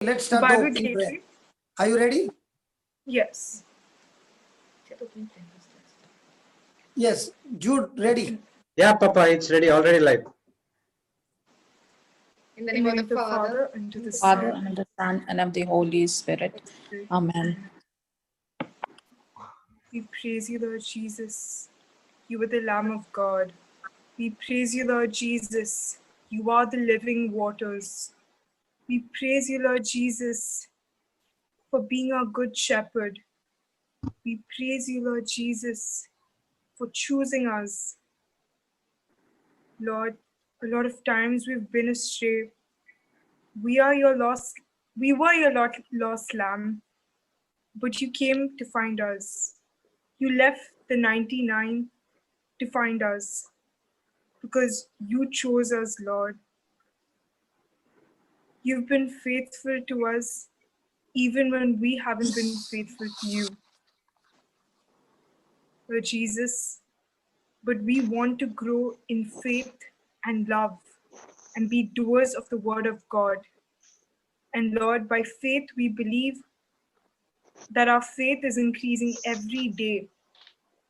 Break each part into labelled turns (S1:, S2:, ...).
S1: Let's start the opening prayer. Are you ready?
S2: Yes.
S1: Yes, Jude, ready?
S3: Yeah, Papa, it's ready, already live.
S2: In the name of the Father, and of the
S4: Father,
S2: Son,
S4: and of the Son, and of the Holy Spirit. Amen.
S2: we praise you, Lord Jesus. You are the Lamb of God. We praise you, Lord Jesus. You are the living waters. We praise you, Lord Jesus, for being our good shepherd. We praise you, Lord Jesus, for choosing us. Lord, a lot of times we've been astray. We were your lost lamb, but you came to find us. You left the 99 to find us because you chose us, Lord. You've been faithful to us even when we haven't been faithful to you, Lord Jesus. But we want to grow in faith and love and be doers of the word of God. And Lord, by faith, we believe that our faith is increasing every day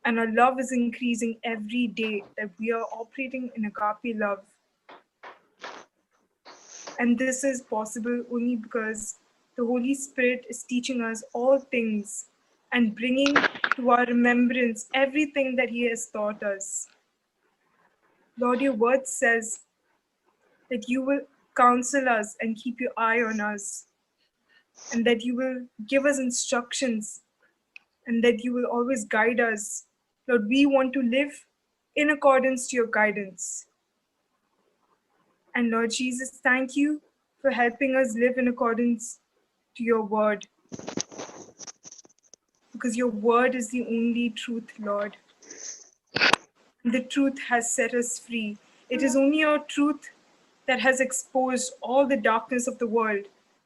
S2: and our love is increasing every day, that we are operating in agape love. And this is possible only because the Holy Spirit is teaching us all things and bringing to our remembrance everything that He has taught us. Lord, your word says that you will counsel us and keep your eye on us, and that you will give us instructions, and that you will always guide us. Lord, we want to live in accordance to your guidance. And Lord Jesus, thank you for helping us live in accordance to your word. Because your word is the only truth, Lord. The truth has set us free. It is only your truth that has exposed all the darkness of the world,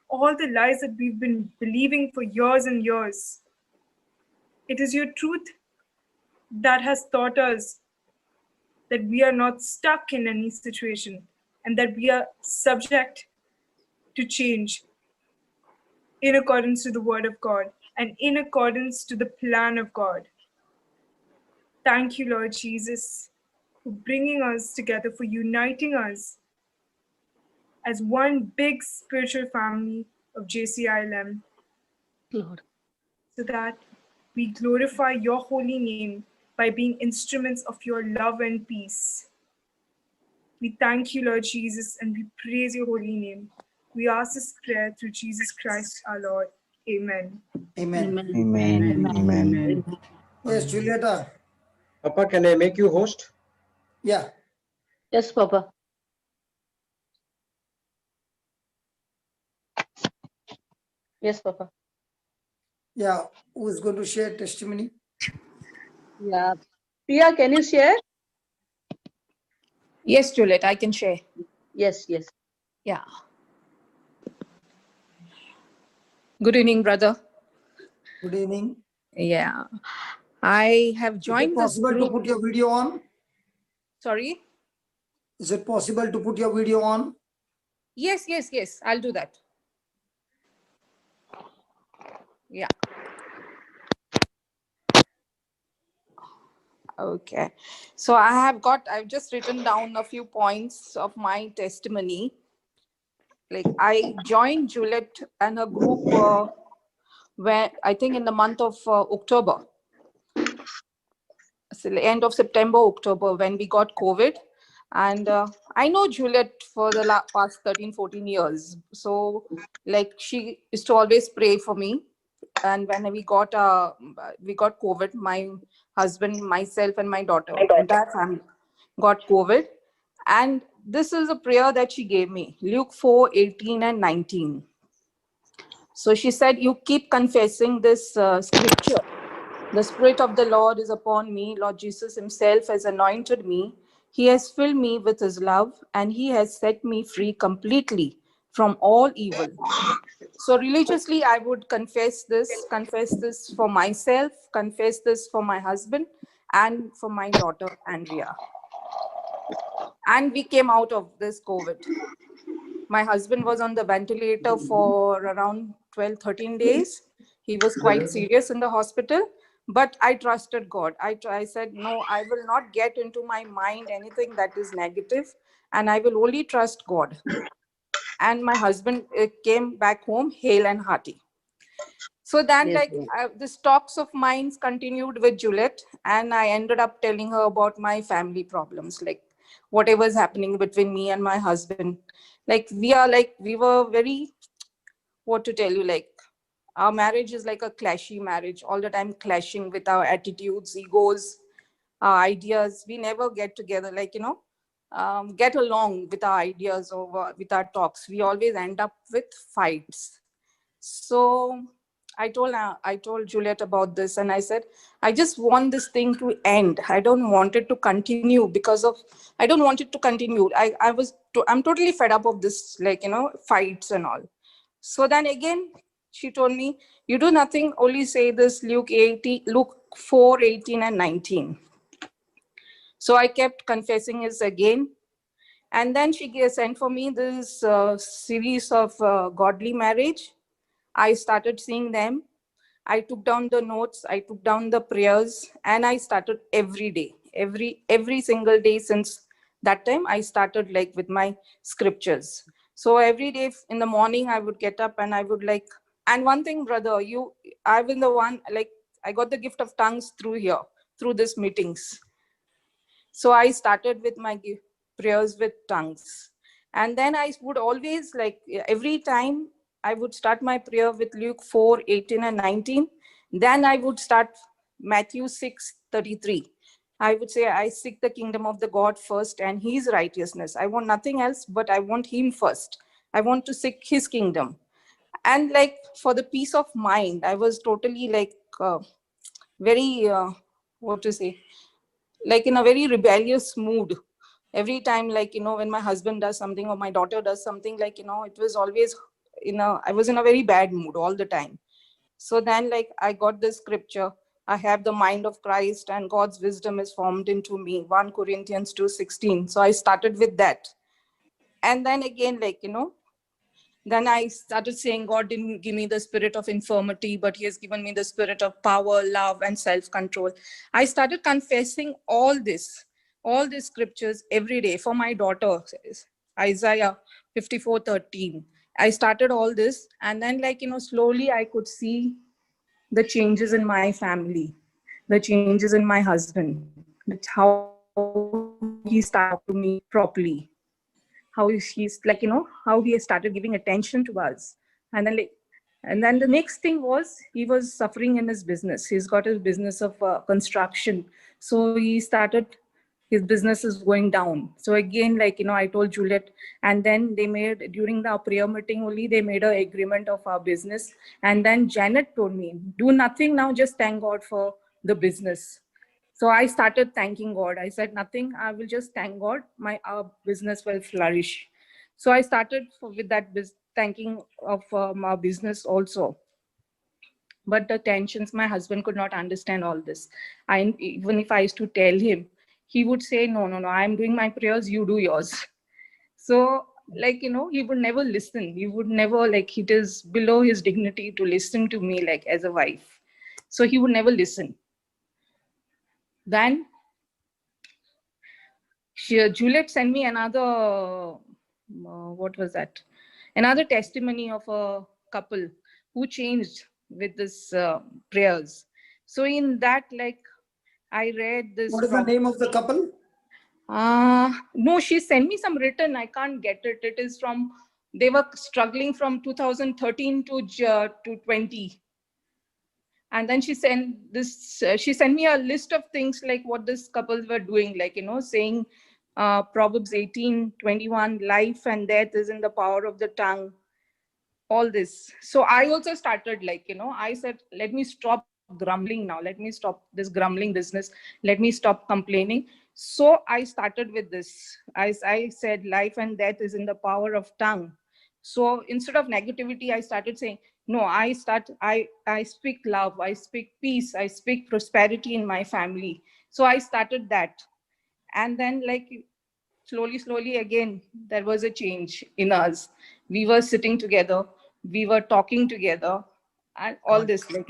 S2: all the lies that we've been believing for years and years. It is your truth that has taught us that we are not stuck in any situation and that we are subject to change in accordance to the word of God and in accordance to the plan of God. Thank you, Lord Jesus, for bringing us together, for uniting us as one big spiritual family of JCILM,
S4: Lord.
S2: so that we glorify your holy name by being instruments of your love and peace. We thank you, Lord Jesus, and we praise your holy name. We ask this prayer through Jesus Christ our Lord. Amen.
S1: Amen.
S5: Amen. Amen.
S1: Yes, Julieta.
S3: Papa, can I make you host?
S1: Yeah.
S4: Yes, Papa. Yes, Papa.
S1: Yeah. Who is going to share testimony?
S4: Yeah. Priya, can you share?
S6: Yes, Juliet, I can share.
S4: Yes, yes.
S6: Yeah. Good evening, brother.
S1: Good evening.
S6: Yeah. I have
S1: Is it
S6: joined this
S1: possible to
S6: group.
S1: put your video on?
S6: Sorry?
S1: Is it possible to put your video on?
S6: Yes. I'll do that. Yeah. Okay. So I've just written down a few points of my testimony. Like I joined Juliet and her group where I think in the month of October. So the end of September, October, when we got COVID. And I know Juliet for the past 13, 14 years. So like she used to always pray for me. And when we got COVID, my husband, myself, and my daughter, entire family got COVID. And this is a prayer that she gave me, Luke 4:18 and 19. So she said, you keep confessing this scripture. The Spirit of the Lord is upon me. Lord Jesus himself has anointed me. He has filled me with his love, and he has set me free completely from all evil. So religiously, I would confess this for myself, confess this for my husband, and for my daughter, Andrea. And we came out of this COVID. My husband was on the ventilator for around 12, 13 days. He was quite serious in the hospital, but I trusted God. I said, no, I will not get into my mind anything that is negative, and I will only trust God. And my husband came back home hale and hearty. So then,
S4: Yes,
S6: like,
S4: yes.
S6: this talks of mine continued with Juliet, and I ended up telling her about my family problems, like whatever's happening between me and my husband. We were very, what to tell you, like, our marriage is like a clashy marriage, all the time clashing with our attitudes, egos, our ideas. We never get together, get along with our ideas or with our talks. We always end up with fights. So I told Juliet about this, and I said, I just want this thing to end. I don't want it to continue I don't want it to continue. I'm totally fed up of this, fights and all. So then again, she told me, you do nothing, only say this Luke 4, 18 and 19. So I kept confessing this again. And then she sent for me this series of godly marriage. I started seeing them. I took down the notes, I took down the prayers, and I started every day, every single day since that time. I started like with my scriptures. So every day in the morning, I would get up and I would like, and one thing, brother, I've been the one, like, I got the gift of tongues through here, through these meetings. So I started with my prayers with tongues. And then I would always, like, every time I would start my prayer with Luke 4, 18 and 19. Then I would start Matthew 6, 33. I would say, I seek the kingdom of the God first and his righteousness. I want nothing else, but I want him first. I want to seek his kingdom. And like, for the peace of mind, I was totally like very, what to say, like in a very rebellious mood. Every time, when my husband does something or my daughter does something, it was always, I was in a very bad mood all the time. So then, like, I got this scripture, I have the mind of Christ and God's wisdom is formed into me, 1 Corinthians 2:16. So I started with that. And then again, then I started saying, God didn't give me the spirit of infirmity, but he has given me the spirit of power, love, and self-control. I started confessing all these scriptures every day for my daughter, Isaiah 54:13. I started all this, and then, slowly I could see the changes in my family, the changes in my husband, how he started to me properly, how he's how he has started giving attention to us. And then the next thing was, he was suffering in his business. He's got his business of construction. So he started, his business is going down. So again, I told Juliet, and then they made, during the prayer meeting only, they made an agreement of our business. And then Janet told me, do nothing now, just thank God for the business. So I started thanking God. I said, nothing, I will just thank God. Our business will flourish. So I started with that thanking of our business also. But the tensions, my husband could not understand all this. Even if I used to tell him, he would say, no, I'm doing my prayers, you do yours. So, he would never listen. He would never, it is below his dignity to listen to me, as a wife. So he would never listen. Then Juliet sent me another, what was that? Another testimony of a couple who changed with this prayers. So in that, I read this.
S1: What is the name of the couple?
S6: No, she sent me some written. I can't get it. It is from, they were struggling from 2013 to 20. And then she sent this, she sent me a list of things like what this couples were doing, saying Proverbs 18:21, life and death is in the power of the tongue, all this. So I also started, I said, let me stop grumbling now. Let me stop this grumbling business. Let me stop complaining. So I started with this. I said, life and death is in the power of tongue. So instead of negativity, I started saying, no, I speak love, I speak peace, I speak prosperity in my family. So I started that. And then slowly again, there was a change in us. We were sitting together, we were talking together, and all this, like,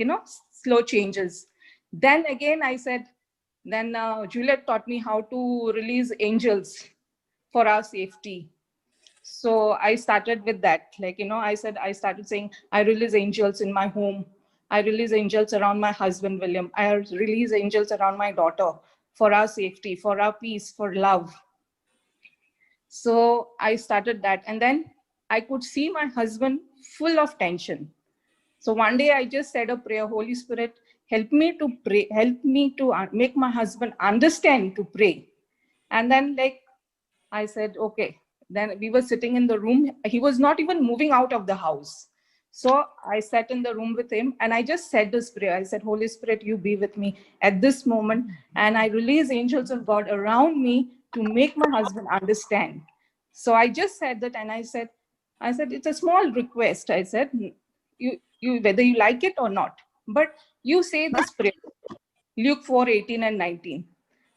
S6: slow changes. Then again, I said, then Juliet taught me how to release angels for our safety. So I started with that. Like, I started saying, I release angels in my home. I release angels around my husband, William. I release angels around my daughter for our safety, for our peace, for love. So I started that. And then I could see my husband full of tension. So one day I just said a prayer, Holy Spirit, help me to pray, help me to make my husband understand to pray. And then, like, I said, okay. Then we were sitting in the room. He was not even moving out of the house. So I sat in the room with him and I just said this prayer. I said, Holy Spirit, you be with me at this moment. And I release angels of God around me to make my husband understand. So I just said that, and I said, it's a small request. I said, you whether you like it or not, but you say this prayer, Luke 4:18 and 19.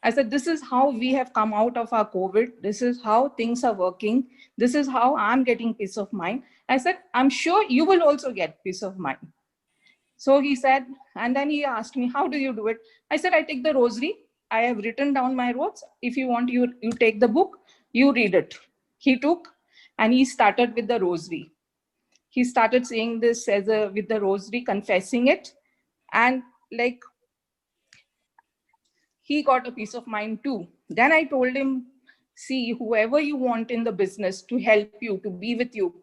S6: I said, this is how we have come out of our COVID. This is how things are working. This is how I'm getting peace of mind. I said, I'm sure you will also get peace of mind. So he said, and then he asked me, how do you do it? I said, I take the rosary. I have written down my words. If you want, you take the book, you read it. He took and he started with the rosary. He started saying this with the rosary, confessing it. And like, he got a peace of mind too. Then I told him, see, whoever you want in the business to help you, to be with you,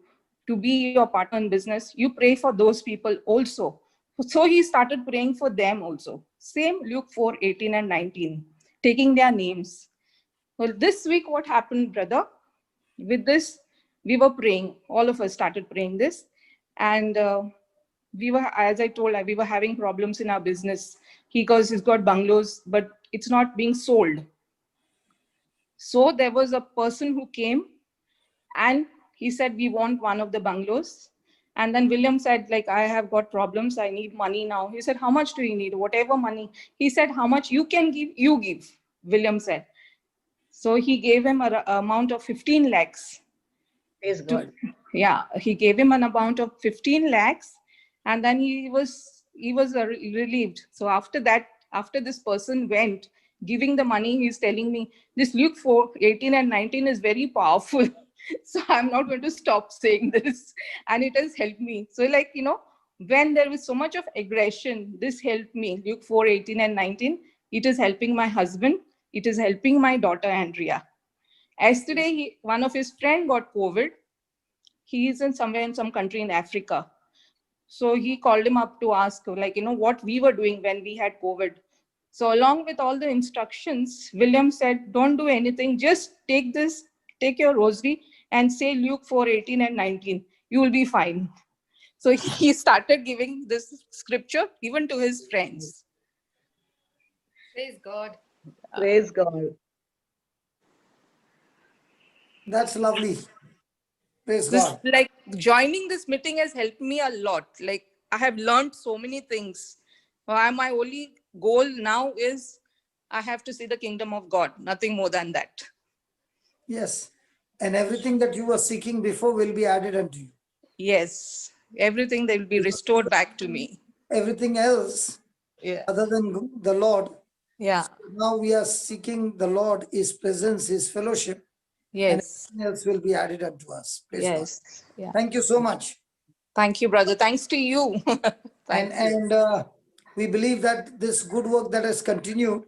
S6: to be your partner in business, you pray for those people also. So he started praying for them also. Same Luke 4:18 and 19, taking their names. Well, this week, what happened, brother? With this, we were praying. All of us started praying this. And we were, as I told, we were having problems in our business because he's got bungalows, but it's not being sold. So there was a person who came and he said, we want one of the bungalows. And then William said, like, I have got problems. I need money now. He said, how much do you need? Whatever money. He said, how much you can give, you give, William said. So he gave him an amount of 15 lakhs.
S4: Praise God.
S6: Yeah, he gave him an amount of 15 lakhs. And then he was relieved. So after that, after this person went, giving the money, he's telling me, this Luke 4:18 and 19 is very powerful. So I'm not going to stop saying this. And it has helped me. So like, when there was so much of aggression, this helped me. Luke 4:18 and 19, it is helping my husband. It is helping my daughter, Andrea. Yesterday, one of his friend got COVID. He is somewhere in some country in Africa. So he called him up to ask, like, what we were doing when we had COVID. So along with all the instructions, William said, don't do anything. Just take your rosary and say Luke 4:18 and 19. You will be fine. So he started giving this scripture even to his friends.
S7: Praise God.
S4: Praise God.
S1: That's lovely. Praise
S6: This,
S1: God.
S6: like, joining this meeting has helped me a lot. Like, I have learned so many things. My only goal now is I have to see the kingdom of God, nothing more than that.
S1: Yes. And everything that you were seeking before will be added unto you.
S6: Yes, everything that will be restored back to me.
S1: Everything else,
S6: Yeah.
S1: other than the Lord.
S6: Yeah.
S1: So now we are seeking the Lord, His presence, His fellowship.
S6: Yes.
S1: And everything else will be added unto us. Praise
S6: Yes.
S1: God.
S6: Yeah.
S1: Thank you so much.
S6: Thank you, brother. Thanks to you.
S1: And we believe that this good work that has continued,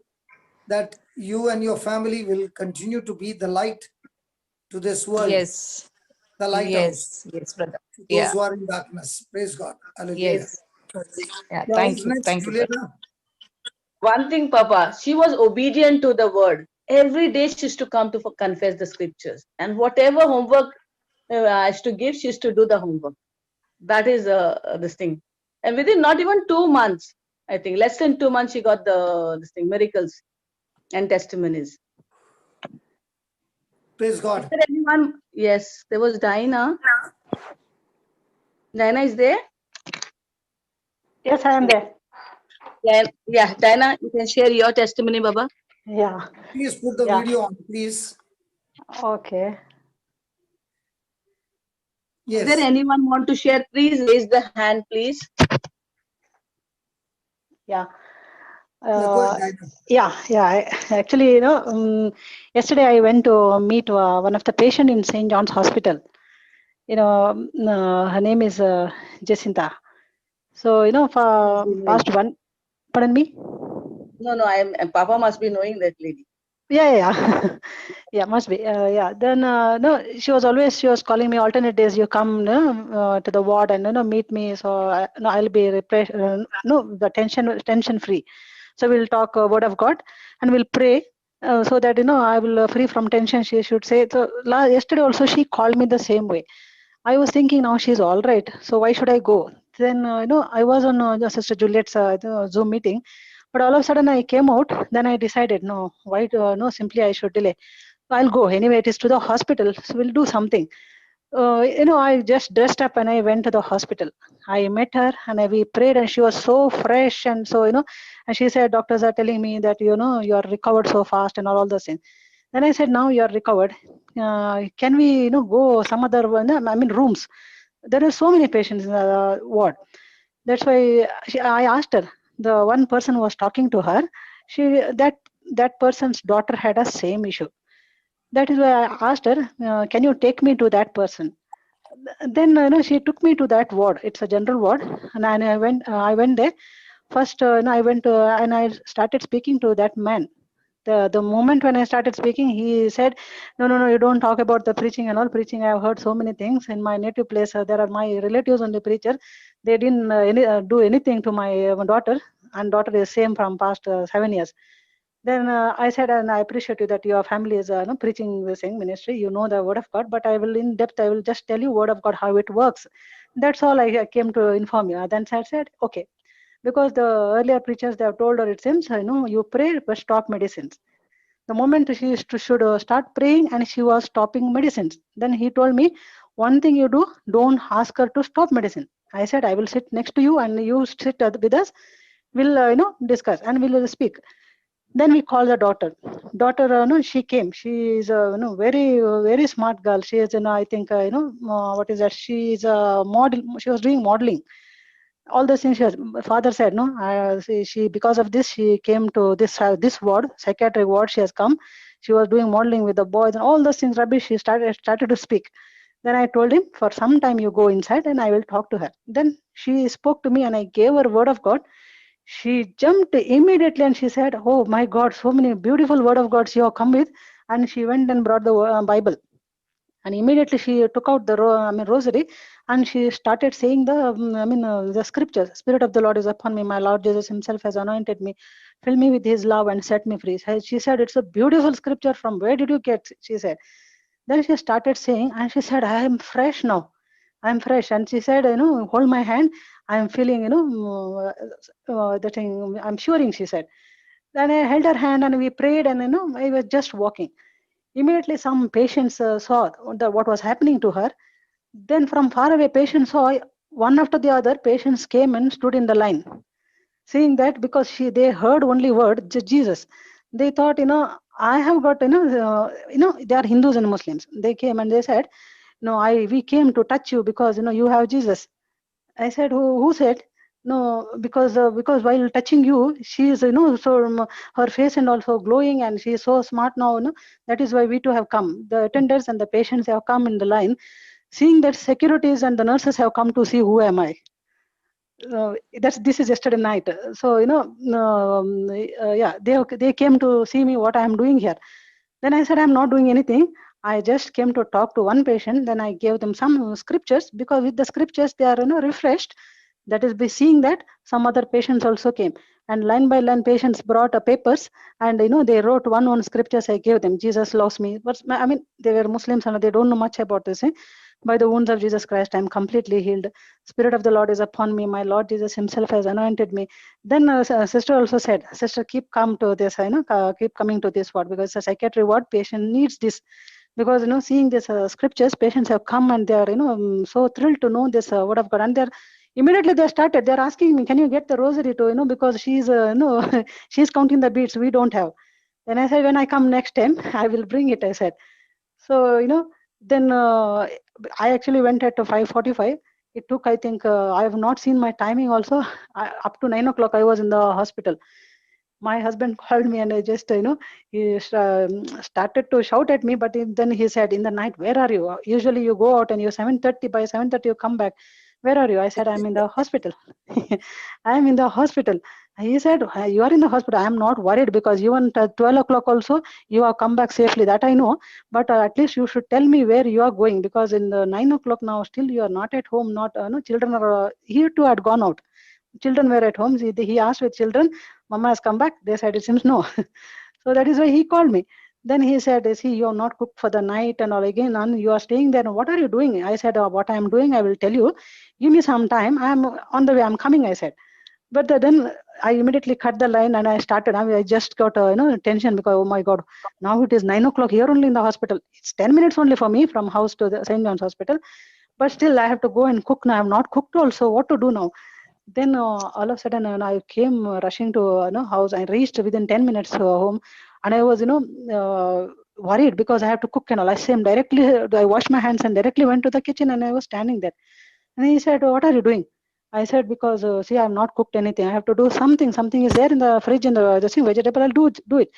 S1: that you and your family will continue to be the light to this world.
S6: Yes.
S1: The lighthouse.
S6: Yes, brother.
S1: To those
S6: Yeah.
S1: who are in darkness. Praise God. Hallelujah.
S6: Yes. Yeah.
S1: Yeah,
S6: Thank
S1: who's
S6: you.
S1: next,
S6: Thank you, brother.
S1: Julieta?
S4: One thing, Papa, she was obedient to the word. Every day she used to come to confess the scriptures. And whatever homework I used to give, she used to do the homework. That is this thing. And within not even 2 months, I think, less than 2 months, she got this thing, miracles and testimonies.
S1: Praise
S4: Is
S1: God.
S4: there anyone? Yes, there was Dinah. Dinah is there?
S8: Yes, I am there.
S4: Yeah, Dinah, you can share your testimony, Baba.
S8: Yeah,
S1: Please put the
S8: yeah.
S1: video on, please.
S8: Okay.
S4: Is there
S1: Yes.
S4: anyone want to share? Please raise the hand, please.
S8: Yeah.
S1: Go ahead, Diana.
S8: Actually, yesterday I went to meet one of the patient in St. John's Hospital. Her name is Jacinta. So, for past one, pardon me?
S4: No, Papa must be knowing that lady.
S8: Yeah. Yeah, must be. Then, no, she was calling me alternate days. You come to the ward and, meet me. So, I'll be, the tension free. So we'll talk word of God and we'll pray so that, I will free from tension, she should say. So yesterday also she called me the same way. I was thinking now she's all right. So why should I go? Then, I was on Sister Juliet's Zoom meeting, but all of a sudden I came out. Then I decided, no, why, simply I should delay. I'll go anyway. It is to the hospital. So we'll do something. I just dressed up and I went to the hospital. I met her and we prayed and she was so fresh and so, and she said, doctors are telling me that, you are recovered so fast and all those things. Then I said, now you are recovered. Can we, go some other one? I mean, rooms. There are so many patients in the ward. That's why I asked her. The one person who was talking to her, that person's daughter had a same issue. That is why I asked her, can you take me to that person? Then she took me to that ward. It's a general ward, and I went. I went there. First, I went and I started speaking to that man. The moment when I started speaking, he said, no, you don't talk about the preaching and all. Preaching, I have heard so many things in my native place. There are my relatives on the preacher. They didn't do anything to my daughter, and daughter is same from past 7 years. Then I said, and I appreciate you that your family is preaching the same ministry. You know the word of God, but I will in depth. I will just tell you word of God how it works. That's all I came to inform you. Then I said, okay, because the earlier preachers they have told her it seems you pray but stop medicines. The moment she should start praying and she was stopping medicines. Then he told me, one thing you do, don't ask her to stop medicine. I said, I will sit next to you and you sit with us. We'll discuss and we'll speak. Then we call the daughter. No, she came. She is a very very smart girl. She is, I think, what is that? She is a model. She was doing modeling. All the things father said, no, she because of this she came to this ward, psychiatric ward. She has come. She was doing modeling with the boys and all those things. Rubbish. She started to speak. Then I told him, for some time you go inside and I will talk to her. Then she spoke to me and I gave her word of God. She jumped immediately and she said, oh my God, so many beautiful word of God you have come with. And she went and brought the Bible. And immediately she took out the rosary and she started saying the scriptures. Spirit of the Lord is upon me. My Lord Jesus himself has anointed me. Fill me with his love and set me free. She said, it's a beautiful scripture. From where did you get? She said. Then she started saying, and she said, I am fresh now. I'm fresh. And she said, hold my hand. I'm feeling, the thing, I'm shivering, she said. Then I held her hand and we prayed and, I was just walking. Immediately some patients saw what was happening to her. Then from far away, patients saw one after the other, patients came and stood in the line. Seeing that because they heard only word, Jesus. They thought, I have got, they are Hindus and Muslims. They came and they said, no, we came to touch you because, you have Jesus. I said, who said? No, because while touching you, she is, so her face and also glowing and she is so smart now. That is why we too have come. The attendants and the patients have come in the line. Seeing that securities and the nurses have come to see who am I. This is yesterday night. So, they came to see me what I am doing here. Then I said, I'm not doing anything. I just came to talk to one patient. Then I gave them some scriptures because with the scriptures, they are, refreshed. That is by seeing that some other patients also came. And line by line patients brought papers and, they wrote one scriptures I gave them. Jesus loves me. But I mean, they were Muslims and they don't know much about this. By the wounds of Jesus Christ, I am completely healed. Spirit of the Lord is upon me. My Lord Jesus himself has anointed me. Then sister also said, sister, keep come to this, keep coming to this ward because the psychiatric ward patient needs this. Because, seeing this scriptures, patients have come and they are, so thrilled to know this word of God. And immediately they're asking me, can you get the rosary to, because she's, she's counting the beads, we don't have. Then I said, when I come next time, I will bring it, I said. So, then I actually went at 5:45. It took, I think, I have not seen my timing also. Up to 9 o'clock, I was in the hospital. My husband called me and I just, he started to shout at me, but then he said, in the night, where are you? Usually you go out and you 7:30, by 7:30 you come back. Where are you? I said, I'm in the hospital. I'm in the hospital. He said, you are in the hospital. I'm not worried because even at 12 o'clock also, you have come back safely. That I know. But at least you should tell me where you are going, because in the 9 o'clock now, still you are not at home. Not, no, children are, he too had gone out. Children were at home. He asked with children, Mama has come back. They said, it seems no. So that is why he called me. Then he said, see, you have not cooked for the night and all again, and you are staying there. What are you doing? I said, what I am doing, I will tell you. Give me some time. I am on the way. I'm coming, I said. But then I immediately cut the line and I started. I just got tension because, oh my God, now it is 9 o'clock here only in the hospital. It's 10 minutes only for me from house to the St. John's Hospital. But still, I have to go and cook now. I have not cooked also. What to do now? Then all of a sudden, I came rushing to house. I reached within 10 minutes home, and I was worried because I have to cook and all. I same directly. I washed my hands and directly went to the kitchen, and I was standing there. And he said, "What are you doing?" I said, "Because see, I have not cooked anything. I have to do something. Something is there in the fridge in the thing vegetable. I'll do it."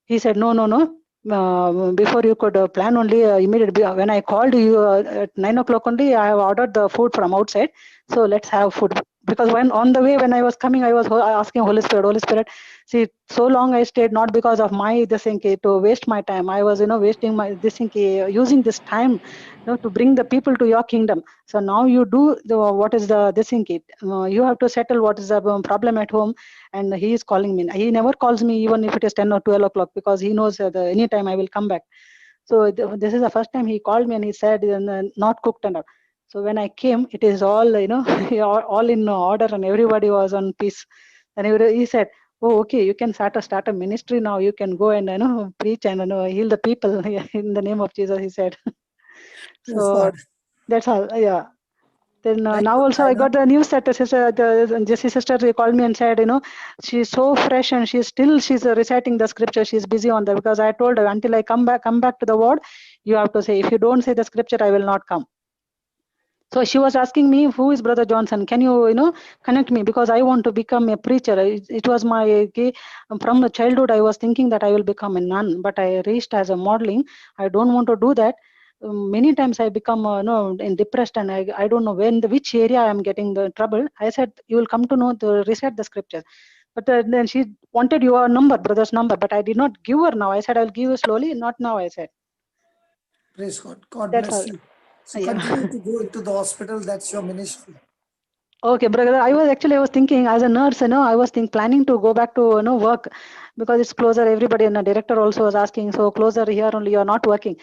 S8: He said, "No, no, no. Before you could plan only immediately. When I called you at 9 o'clock only, I have ordered the food from outside. So let's have food." Because when on the way, when I was coming, I was asking Holy Spirit, see, so long I stayed, not because of my this thing to waste my time. I was, wasting my this thing, using this time, to bring the people to your kingdom. So now you do what is the this thing. You have to settle what is the problem at home. And he is calling me. He never calls me even if it is 10 or 12 o'clock, because he knows that anytime I will come back. So this is the first time he called me and he said not cooked and all. So when I came, it is all all in order and everybody was on peace. And he said, "Oh, okay, you can start a ministry now. You can go and preach and heal the people in the name of Jesus," he said.
S1: Yes,
S8: So
S1: God.
S8: that's all. Yeah. Then
S1: Thank
S8: now
S1: you,
S8: also I got the news that the Jessie sister called me and said, she's so fresh and she's reciting the scripture. She's busy on that, because I told her, until I come back to the ward, you have to say, if you don't say the scripture, I will not come. So she was asking me, who is Brother Johnson? Can you, connect me? Because I want to become a preacher. It was my, from the childhood, I was thinking that I will become a nun, but I reached as a modeling. I don't want to do that. Many times I become, depressed, and I don't know which area I am getting the trouble. I said, you will come to know to recite the scripture. But then she wanted your number, brother's number, but I did not give her now. I said, I'll give you slowly, not now, I said.
S1: Praise God. God
S8: That's
S1: bless
S8: all.
S1: you. So
S8: Yeah.
S1: continue to go into the hospital. That's your ministry.
S8: Okay, brother. I was thinking as a nurse, I was planning to go back to work, because it's closer. Everybody and the director also was asking, so closer here only, you're not working.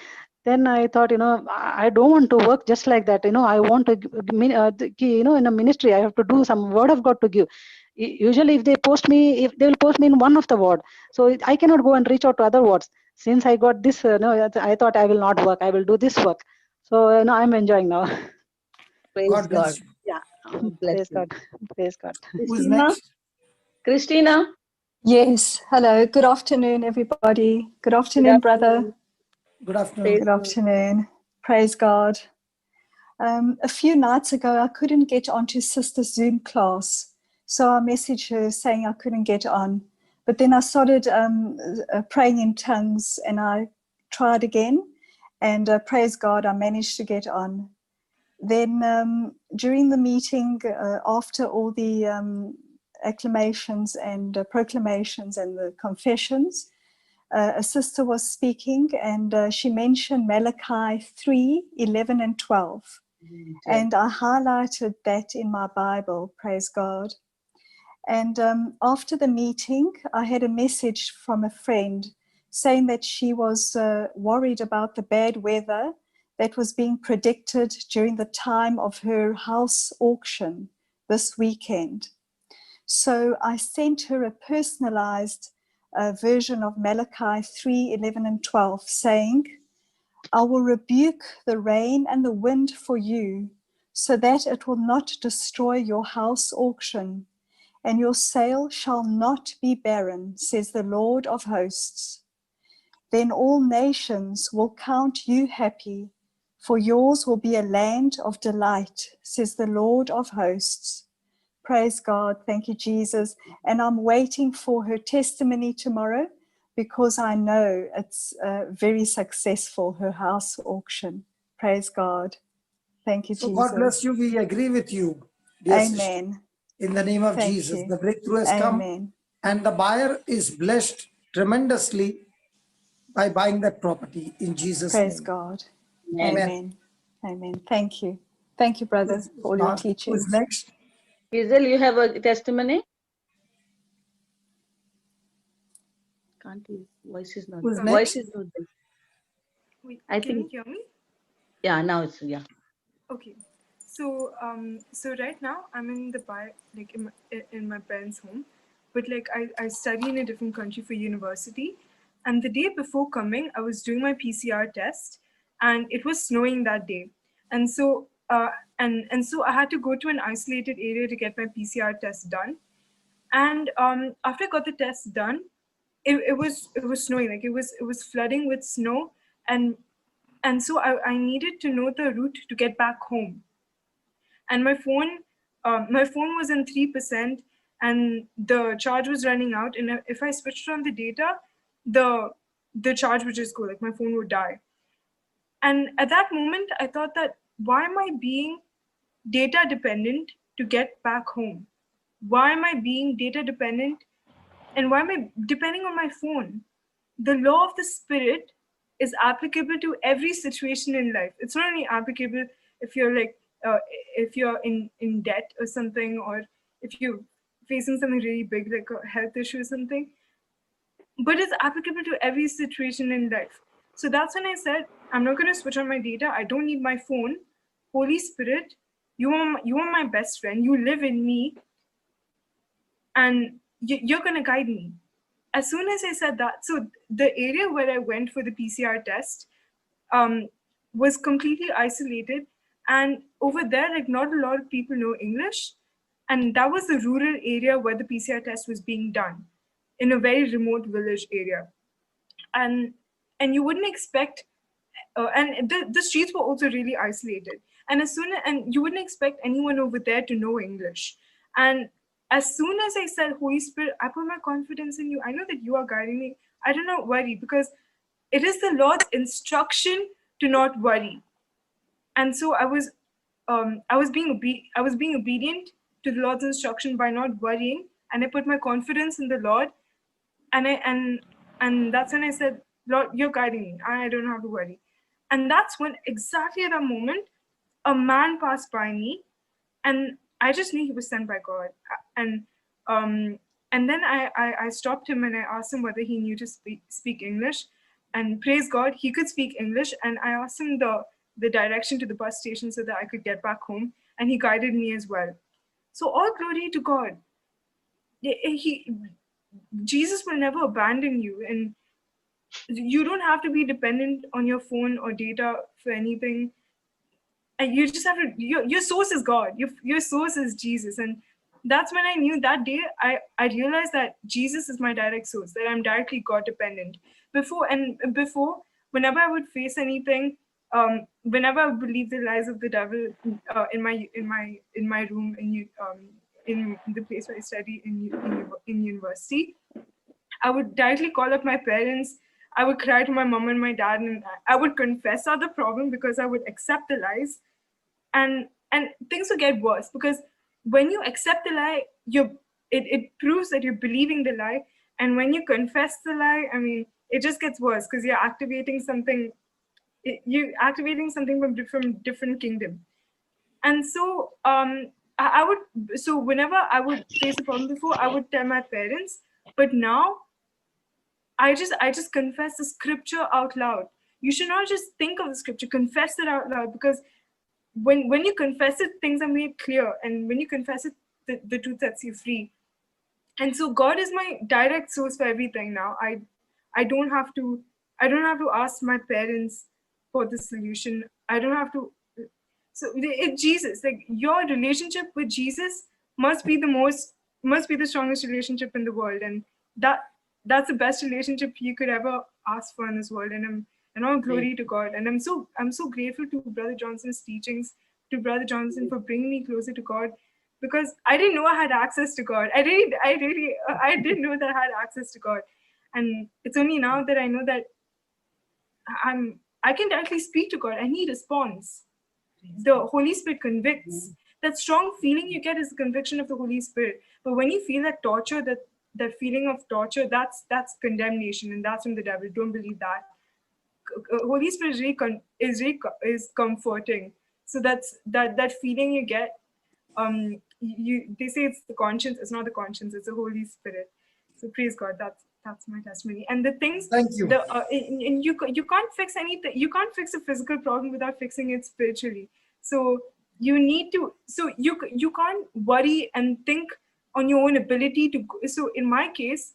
S8: Then I thought, I don't want to work just like that. I want to, in a ministry, I have to do some word of God to give. Usually, if they will post me in one of the ward, so I cannot go and reach out to other wards. Since I got this, I thought I will not work. I will do this work. So I'm enjoying now.
S4: Praise
S1: God
S4: God.
S1: bless you.
S8: Yeah.
S4: God bless
S8: Praise
S4: you.
S8: God. Praise God.
S1: Who is
S4: Christina?
S1: next?
S4: Christina?
S9: Yes. Hello. Good afternoon, everybody. Good
S4: Good
S9: afternoon, brother.
S4: afternoon.
S1: Good afternoon.
S4: Praise
S9: Good
S4: God.
S9: afternoon. Praise God. A few nights ago, I couldn't get onto Sister's Zoom class. So I messaged her saying I couldn't get on. But then I started praying in tongues, and I tried again. And praise God, I managed to get on. Then during the meeting, after all the acclamations and proclamations and the confessions, a sister was speaking, and she mentioned Malachi 3:11 and 12. And I highlighted that in my Bible, praise God. And after the meeting, I had a message from a friend saying that she was worried about the bad weather that was being predicted during the time of her house auction this weekend. So I sent her a personalized version of Malachi 3:11 and 12, saying, I will rebuke the rain and the wind for you, so that it will not destroy your house auction, and your sale shall not be barren, says the Lord of hosts. Then all nations will count you happy, for yours will be a land of delight, says the Lord of hosts. Praise God. Thank you, Jesus. And I'm waiting for her testimony tomorrow because I know it's very successful, her house auction. Praise God. Thank you,
S1: So
S9: Jesus.
S1: God bless you. We agree with you, dear sister.
S9: Amen.
S1: In the name of
S9: Thank
S1: Jesus,
S9: you.
S1: the breakthrough has come,
S9: Amen.
S1: and the buyer is blessed tremendously by buying that property in Jesus'
S9: Praise
S1: name.
S9: God.
S4: Amen.
S9: Amen. Amen. Thank you. Thank you, brother, for all your
S1: Who's
S9: teachings.
S1: next?
S4: Hazel, you have a testimony? Can't you? Voice is not.
S1: Who's
S4: Voice
S1: next?
S4: is not there.
S2: Wait,
S4: I
S2: can
S4: think.
S2: you hear me?
S4: Yeah, now it's yeah.
S2: Okay. So so right now I'm in the in my parents' home, but like I study in a different country for university, and the day before coming I was doing my PCR test, and it was snowing that day, and so and so I had to go to an isolated area to get my PCR test done, and after I got the test done, it was snowing, like it was flooding with snow, and so I needed to know the route to get back home, and my phone was in 3%, and the charge was running out, and if I switched on the data, the charge would just go, like my phone would die. And at that moment I thought that, why am I being data dependent to get back home? Why am I being data dependent, and why am I depending on my phone? The law of the spirit is applicable to every situation in life. It's not only applicable if you're like if you're in debt or something, or if you're facing something really big like a health issue or something, but it's applicable to every situation in life. So that's when I said, I'm not going to switch on my data. I don't need my phone. Holy Spirit, you are my best friend. You live in me, and you're going to guide me. As soon as I said that, so the area where I went for the PCR test was completely isolated. And over there, like not a lot of people know English. And that was the rural area where the PCR test was being done, in a very remote village area. And you wouldn't expect, and the streets were also really isolated. And you wouldn't expect anyone over there to know English. And as soon as I said, Holy Spirit, I put my confidence in you. I know that you are guiding me. I do not worry, because it is the Lord's instruction to not worry. And so I was being obedient to the Lord's instruction by not worrying, and I put my confidence in the Lord, and that's when I said, Lord, you're guiding me. I don't have to worry. And that's when, exactly at that moment, a man passed by me, and I just knew he was sent by God. And then I stopped him and I asked him whether he knew to speak English. And praise God, he could speak English. And I asked him the direction to the bus station so that I could get back home. And he guided me as well. So all glory to God. Jesus will never abandon you. And you don't have to be dependent on your phone or data for anything. And you just have to, your source is God. Your source is Jesus. And that's when I knew that day, I realized that Jesus is my direct source, that I'm directly God dependent. Before, whenever I would face anything, whenever I would believe the lies of the devil in my room in the place where I study in university, I would directly call up my parents. I would cry to my mom and my dad, and I would confess all the problem, because I would accept the lies, and things would get worse, because when you accept the lie, it proves that you're believing the lie, and when you confess the lie, I mean, it just gets worse, because you're activating something. You're activating something from different kingdom, and so I would. So whenever I would face a problem before, I would tell my parents, but now I just confess the scripture out loud. You should not just think of the scripture, confess it out loud, because when you confess it, things are made clear, and when you confess it, the truth sets you free. And so God is my direct source for everything now. I don't have to ask my parents for the solution. I don't have to. So Jesus, like, your relationship with Jesus must be the strongest relationship in the world, and that's the best relationship you could ever ask for in this world. And all glory to God. And I'm so grateful to Brother Johnson's teachings, to Brother Johnson for bringing me closer to God, because I didn't know I had access to God. I didn't know that I had access to God. And it's only now that I know that I can directly speak to God and He responds. The Holy Spirit convicts. That strong feeling you get is the conviction of the Holy Spirit. But when you feel that torture, that feeling of torture, that's condemnation, and that's from the devil. Don't believe that. Holy Spirit is comforting. So that's that feeling you get. They say it's the conscience. It's not the conscience. It's the Holy Spirit. So praise God. That's my testimony. And the things.
S1: Thank you.
S2: And you can't fix anything. You can't fix a physical problem without fixing it spiritually. So you need to. So you can't worry and think on your own ability to. So in my case,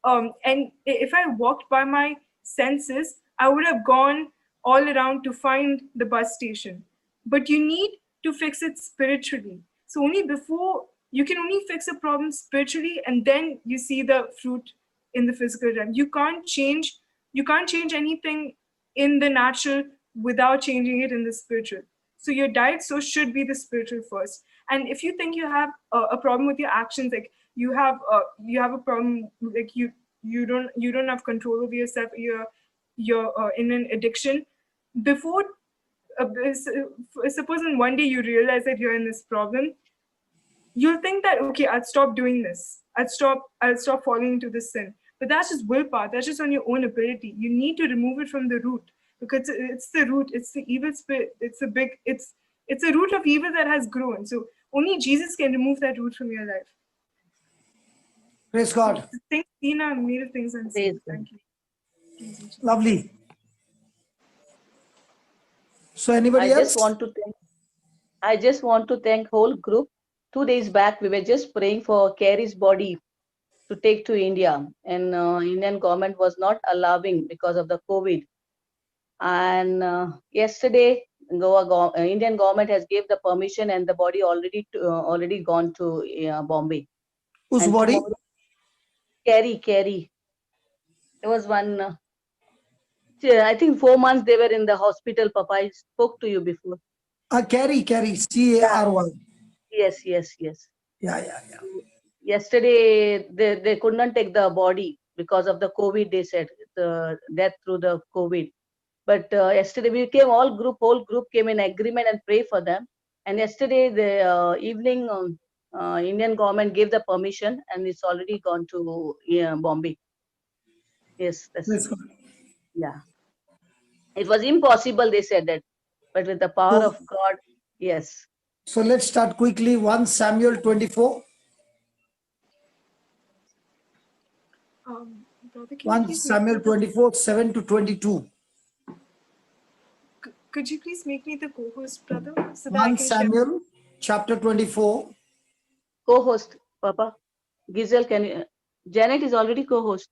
S2: and if I walked by my senses, I would have gone all around to find the bus station. But you need to fix it spiritually. So you can only fix a problem spiritually, and then you see the fruit in the physical realm. You can't change anything in the natural without changing it in the spiritual. So your diet should be the spiritual first. And if you think you have a problem with your actions, like you have a problem, like you don't have control over yourself, you're in an addiction, before suppose in one day you realize that you're in this problem, you'll think that, okay, I'll stop doing this, I'll stop falling into this sin. But that's just willpower, that's just on your own ability. You need to remove it from the root, because it's the root, it's the evil spirit, it's a root of evil that has grown. So only Jesus can remove that root from your life.
S1: Praise God.
S2: Things seen are made of things unseen. Thank you.
S1: Lovely. So anybody else?
S4: I just want to thank whole group. 2 days back, we were just praying for Carrie's body to take to India, and Indian government was not allowing because of the COVID. And yesterday, Indian government has gave the permission, and the body already gone to Bombay.
S1: Whose body?
S4: Carrie. There was one. I think 4 months they were in the hospital. Papa, I spoke to you before.
S1: Carrie, C-A-R-Y.
S4: Yes.
S1: Yeah.
S4: Yesterday, they could not take the body because of the COVID, they said, the death through the COVID. But yesterday we came, whole group came in agreement and pray for them. And yesterday, the evening, Indian government gave the permission, and it's already gone to Bombay. Yes, yeah. It was impossible, they said that, but with the power of God, yes.
S1: So let's start quickly. 1 Samuel 24. 1 Samuel 24, 7 to 22.
S2: Could you please make me the co-host, brother? So that
S1: 1 Samuel chapter 24.
S4: Co-host, Papa. Giselle, can you? Janet is already co-host.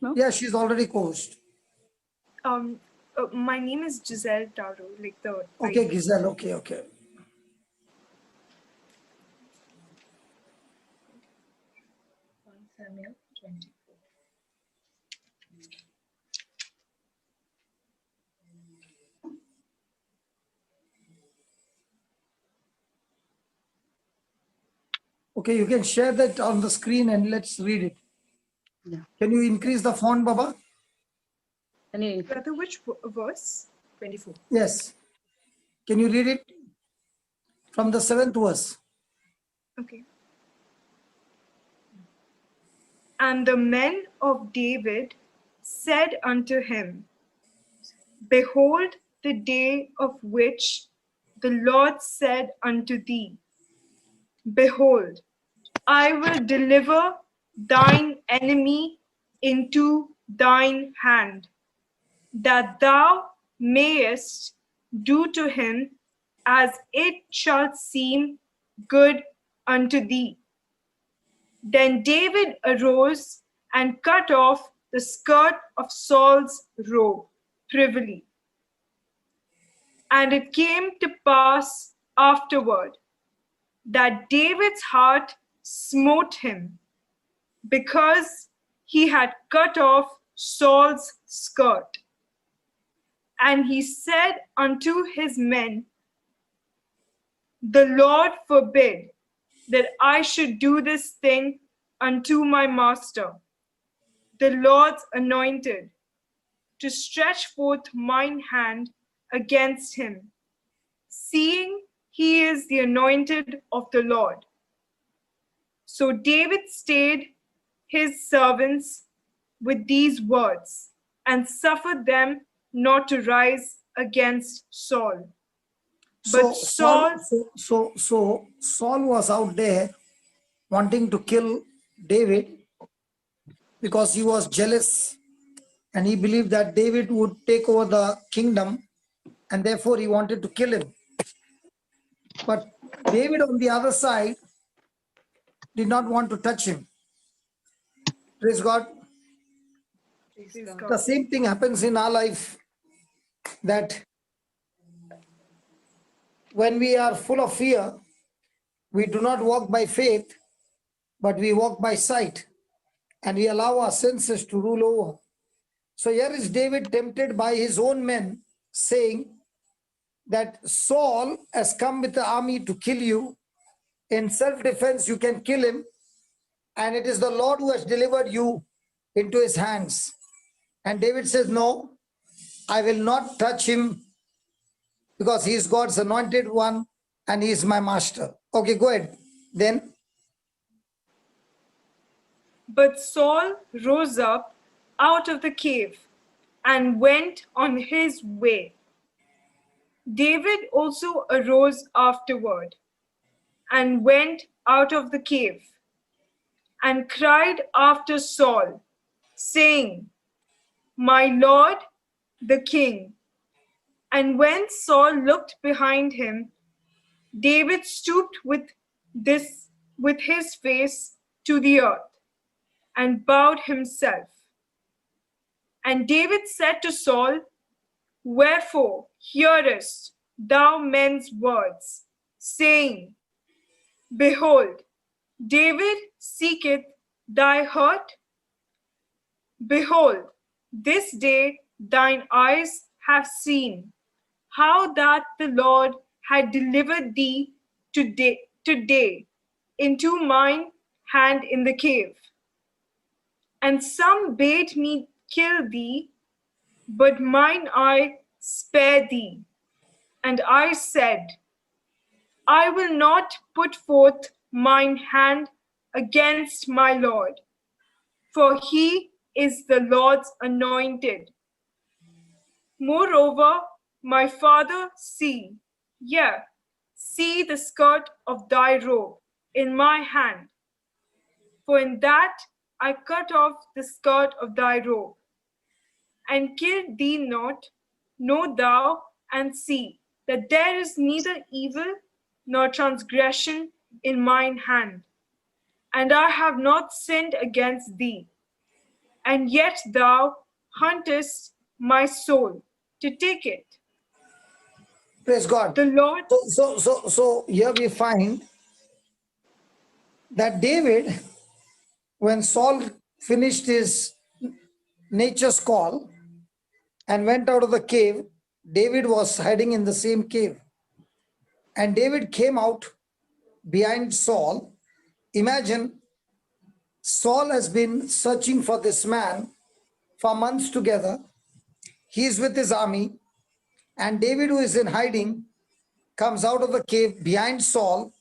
S4: No?
S1: Yeah, she's already co-host.
S2: My name is Giselle Taro, like the.
S1: Okay, Giselle. Okay.
S7: 1 Samuel 24.
S1: Okay, you can share that on the screen and let's read it.
S4: Yeah.
S1: Can you increase the font, Baba?
S2: Brother, which verse? 24.
S1: Yes. Can you read it from the 7th verse?
S2: Okay. And the men of David said unto him, Behold the day of which the Lord said unto thee, Behold, I will deliver thine enemy into thine hand, that thou mayest do to him as it shall seem good unto thee. Then David arose and cut off the skirt of Saul's robe privily. And it came to pass afterward that David's heart smote him, because he had cut off Saul's skirt. And he said unto his men, the Lord forbid that I should do this thing unto my master, the Lord's anointed, to stretch forth mine hand against him, seeing he is the anointed of the Lord. So David stayed his servants with these words, and suffered them not to rise against Saul. But
S1: So Saul was out there wanting to kill David because he was jealous and he believed that David would take over the kingdom, and therefore he wanted to kill him. But David on the other side did not want to touch him. Praise God. The same thing happens in our life, that when we are full of fear, we do not walk by faith, but we walk by sight, and we allow our senses to rule over. So here is David tempted by his own men, saying that Saul has come with the army to kill you. In self-defense, you can kill him, and it is the Lord who has delivered you into his hands. And David says, no, I will not touch him, because he is God's anointed one and he is my master. Okay, go ahead. Then,
S2: but Saul rose up out of the cave and went on his way. David also arose afterward and went out of the cave and cried after Saul, saying, my lord, the king. And when Saul looked behind him, David stooped with his face to the earth and bowed himself. And David said to Saul, wherefore hearest thou men's words, saying, behold, David seeketh thy hurt? Behold, this day thine eyes have seen how that the Lord had delivered thee today into mine hand in the cave. And some bade me kill thee, but mine eye spared thee. And I said, I will not put forth mine hand against my Lord, for he is the Lord's anointed. Moreover, my father, see the skirt of thy robe in my hand. For in that I cut off the skirt of thy robe, and killed thee not. Know thou and see that there is neither evil nor transgression in mine hand, and I have not sinned against thee. And yet thou huntest my soul to take it.
S1: praise God.
S2: The Lord.
S1: So here we find that David, when Saul finished his nature's call and went out of the cave, David was hiding in the same cave. And David came out behind Saul. Imagine, Saul has been searching for this man for months together. He is with his army, and David, who is in hiding, comes out of the cave behind Saul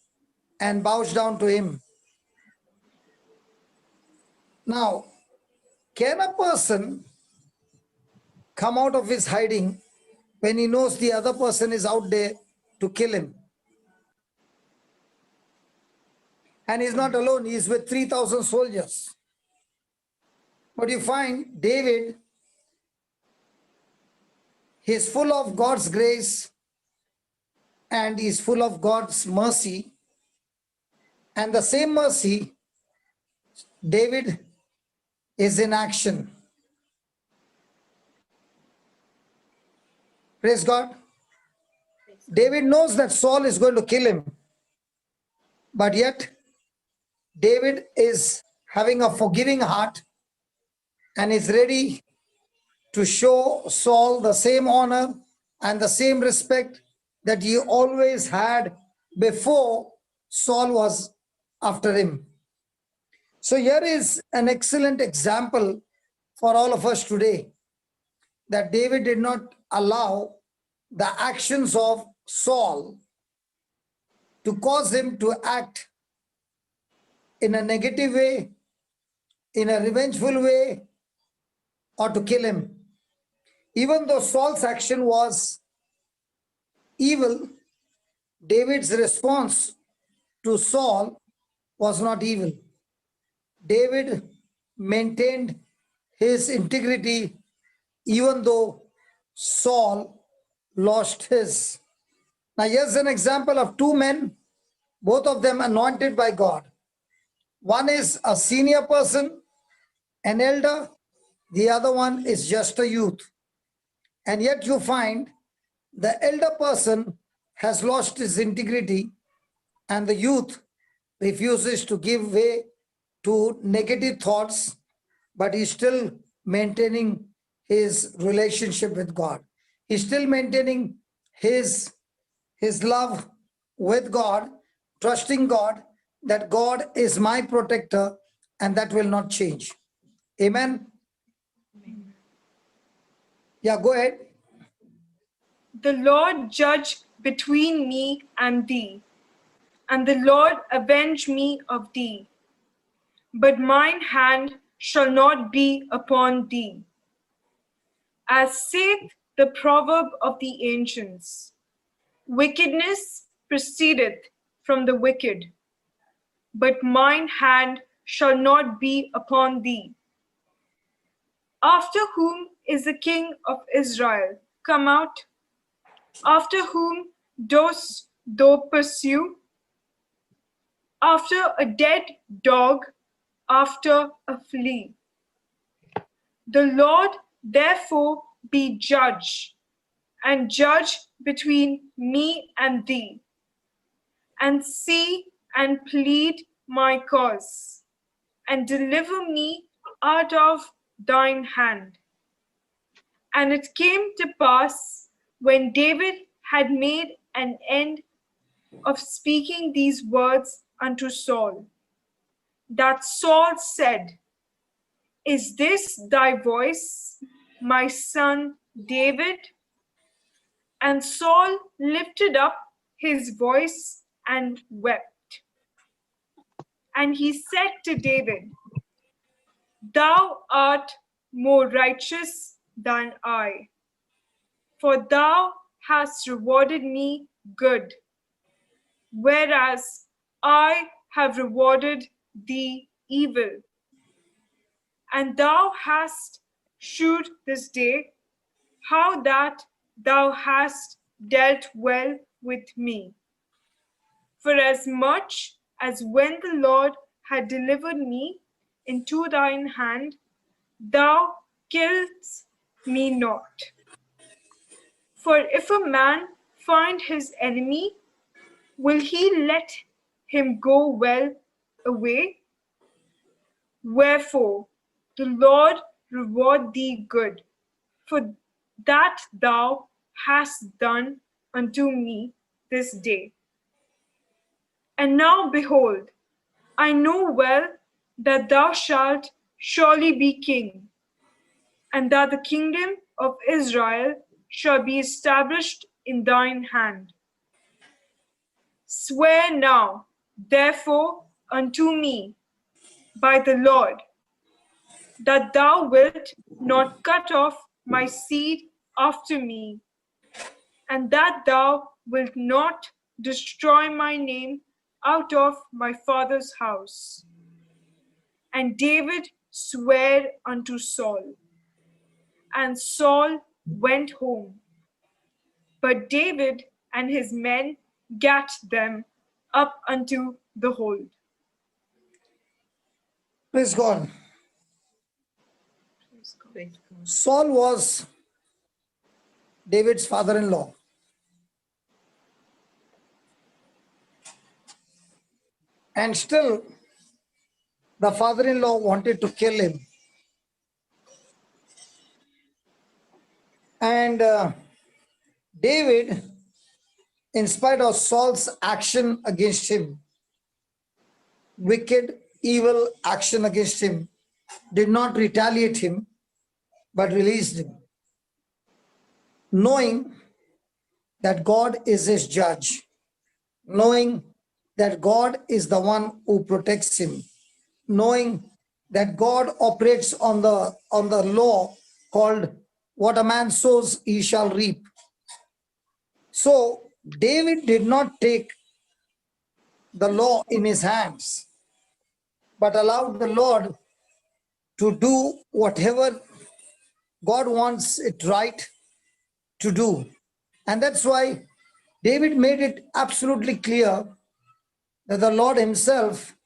S1: and bows down to him. Now, can a person come out of his hiding when he knows the other person is out there to kill him? And he's not alone, he's with 3,000 soldiers. But you find David, he's full of God's grace and he's full of God's mercy. And the same mercy, David is in action. Praise God. David knows that Saul is going to kill him, but yet David is having a forgiving heart and is ready to show Saul the same honor and the same respect that he always had before Saul was after him. So here is an excellent example for all of us today, that David did not allow the actions of Saul to cause him to act in a negative way, in a revengeful way, or to kill him. Even though Saul's action was evil, David's response to Saul was not evil. David maintained his integrity even though Saul lost his. Now here's an example of two men, both of them anointed by God. One is a senior person, an elder, the other one is just a youth. And yet you find the elder person has lost his integrity and the youth refuses to give way to negative thoughts, but he's still maintaining his relationship with God. He's still maintaining his love with God, trusting God that God is my protector and that will not change. Amen. Yeah, go ahead.
S2: The Lord judge between me and thee, and the Lord avenge me of thee. But mine hand shall not be upon thee. As saith the proverb of the ancients, wickedness proceedeth from the wicked, but mine hand shall not be upon thee. After whom is the king of Israel come out? After whom dost thou pursue? After a dead dog, after a flea. The Lord therefore be judge, and judge between me and thee, and see and plead my cause, and deliver me out of thine hand. And it came to pass, when David had made an end of speaking these words unto Saul, that Saul said, Is this thy voice, my son David? And Saul lifted up his voice and wept. And he said to David, Thou art more righteous than I, for thou hast rewarded me good, whereas I have rewarded thee evil. And thou hast shewed this day how that thou hast dealt well with me. For as much as when the Lord had delivered me into thine hand, thou killedst me not. For if a man find his enemy, will he let him go well away? Wherefore the Lord reward thee good, for that thou hast done unto me this day. And now behold, I know well that thou shalt surely be king, and that the kingdom of Israel shall be established in thine hand. Swear now, therefore, unto me by the Lord, that thou wilt not cut off my seed after me, and that thou wilt not destroy my name out of my father's house. And David sware unto Saul, and Saul went home. But David and his men gat them up unto the hold.
S1: Praise God. Saul was David's father-in-law. And still, the father-in-law wanted to kill him. And David, in spite of Saul's action against him, wicked, evil action against him, did not retaliate him, but released him, knowing that God is his judge, knowing that God is the one who protects him, knowing that God operates on the law called what a man sows, he shall reap. So David did not take the law in his hands, but allowed the Lord to do whatever God wants it right to do. And that's why David made it absolutely clear that the Lord himself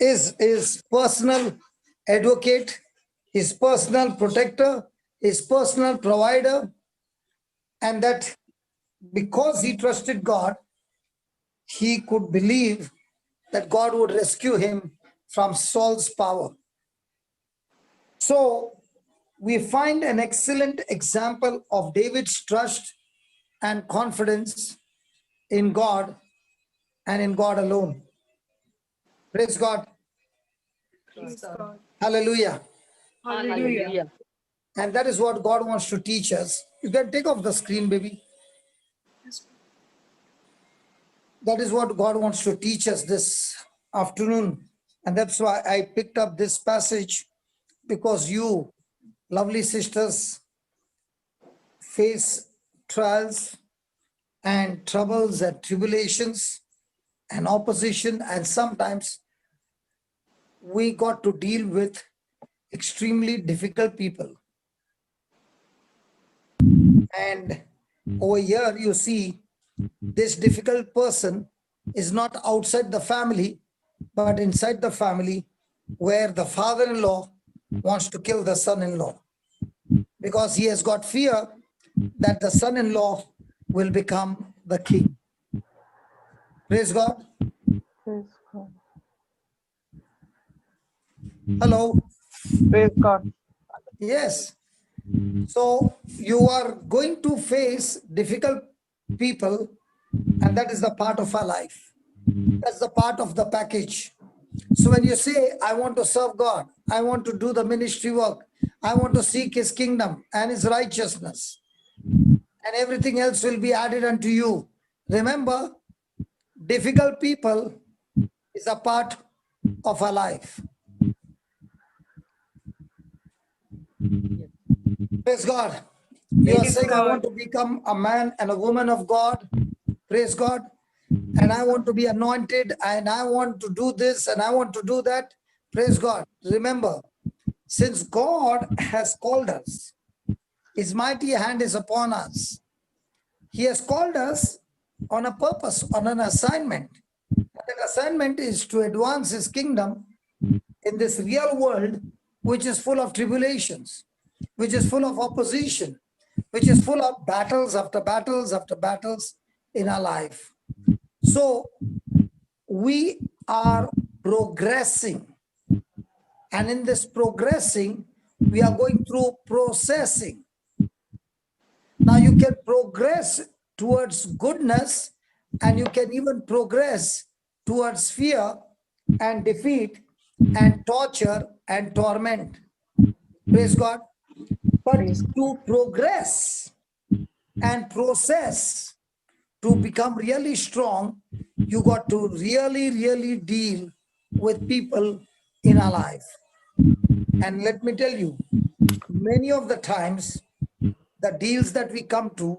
S1: is his personal advocate, his personal protector, his personal provider, and that because he trusted God, he could believe that God would rescue him from Saul's power. So we find an excellent example of David's trust and confidence in God and in God alone. Praise God.
S2: Praise God.
S1: Hallelujah.
S2: Hallelujah.
S1: And that is what God wants to teach us. You can take off the screen, baby. That is what God wants to teach us this afternoon. And that's why I picked up this passage, because you, lovely sisters, face trials and troubles and tribulations and opposition, and sometimes we got to deal with extremely difficult people. And over here you see this difficult person is not outside the family, but inside the family, where the father-in-law wants to kill the son-in-law because he has got fear that the son-in-law will become the king. Praise God.
S6: Praise God.
S1: Hello.
S6: Praise God.
S1: Yes. So you are going to face difficult people, and that is the part of our life. That's the part of the package. So when you say, I want to serve God, I want to do the ministry work, I want to seek his kingdom and his righteousness, and everything else will be added unto you. Remember, difficult people is a part of our life. Praise God. You are saying, I want to become a man and a woman of God. Praise God. And I want to be anointed, and I want to do this, and I want to do that. Praise God. Remember, since God has called us, his mighty hand is upon us. He has called us on a purpose, on an assignment. That assignment is to advance his kingdom in this real world, which is full of tribulations, which is full of opposition, which is full of battles after battles after battles in our life. So we are progressing. And in this progressing, we are going through processing. Now you can progress towards goodness, and you can even progress towards fear and defeat and torture and torment. Praise God. But to progress and process, to become really strong, you got to really deal with people in our life. And let me tell you, many of the times, the deals that we come to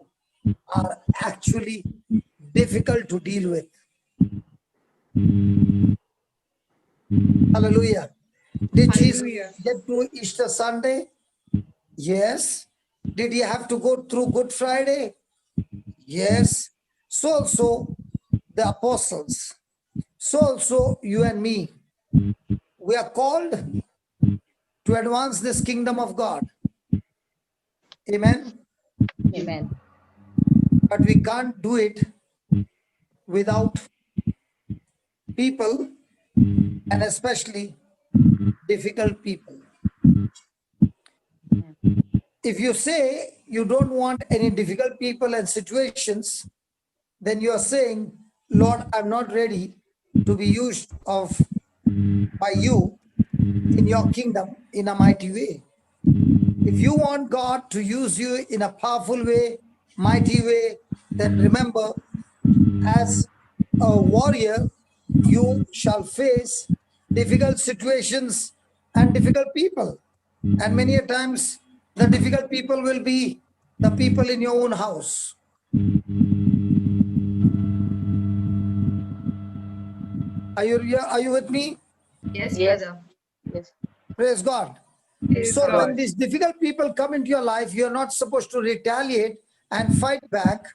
S1: are actually difficult to deal with. Hallelujah. Did Jesus get to Easter Sunday? Yes. Did he have to go through Good Friday? Yes. So also the apostles. So also you and me. We are called to advance this kingdom of God. Amen.
S4: Amen.
S1: But we can't do it without people, and especially difficult people. If you say you don't want any difficult people and situations, then you are saying, Lord, I'm not ready to be used of by you in your kingdom in a mighty way. If you want God to use you in a powerful way, mighty way, then remember, as a warrior, you shall face difficult situations and difficult people. And many a times, the difficult people will be the people in your own house. Are you with me?
S7: Yes,
S4: Yes.
S7: brother.
S4: Yes.
S1: Praise God.
S2: Praise
S1: So when
S2: God.
S1: these difficult people come into your life, you're not supposed to retaliate and fight back,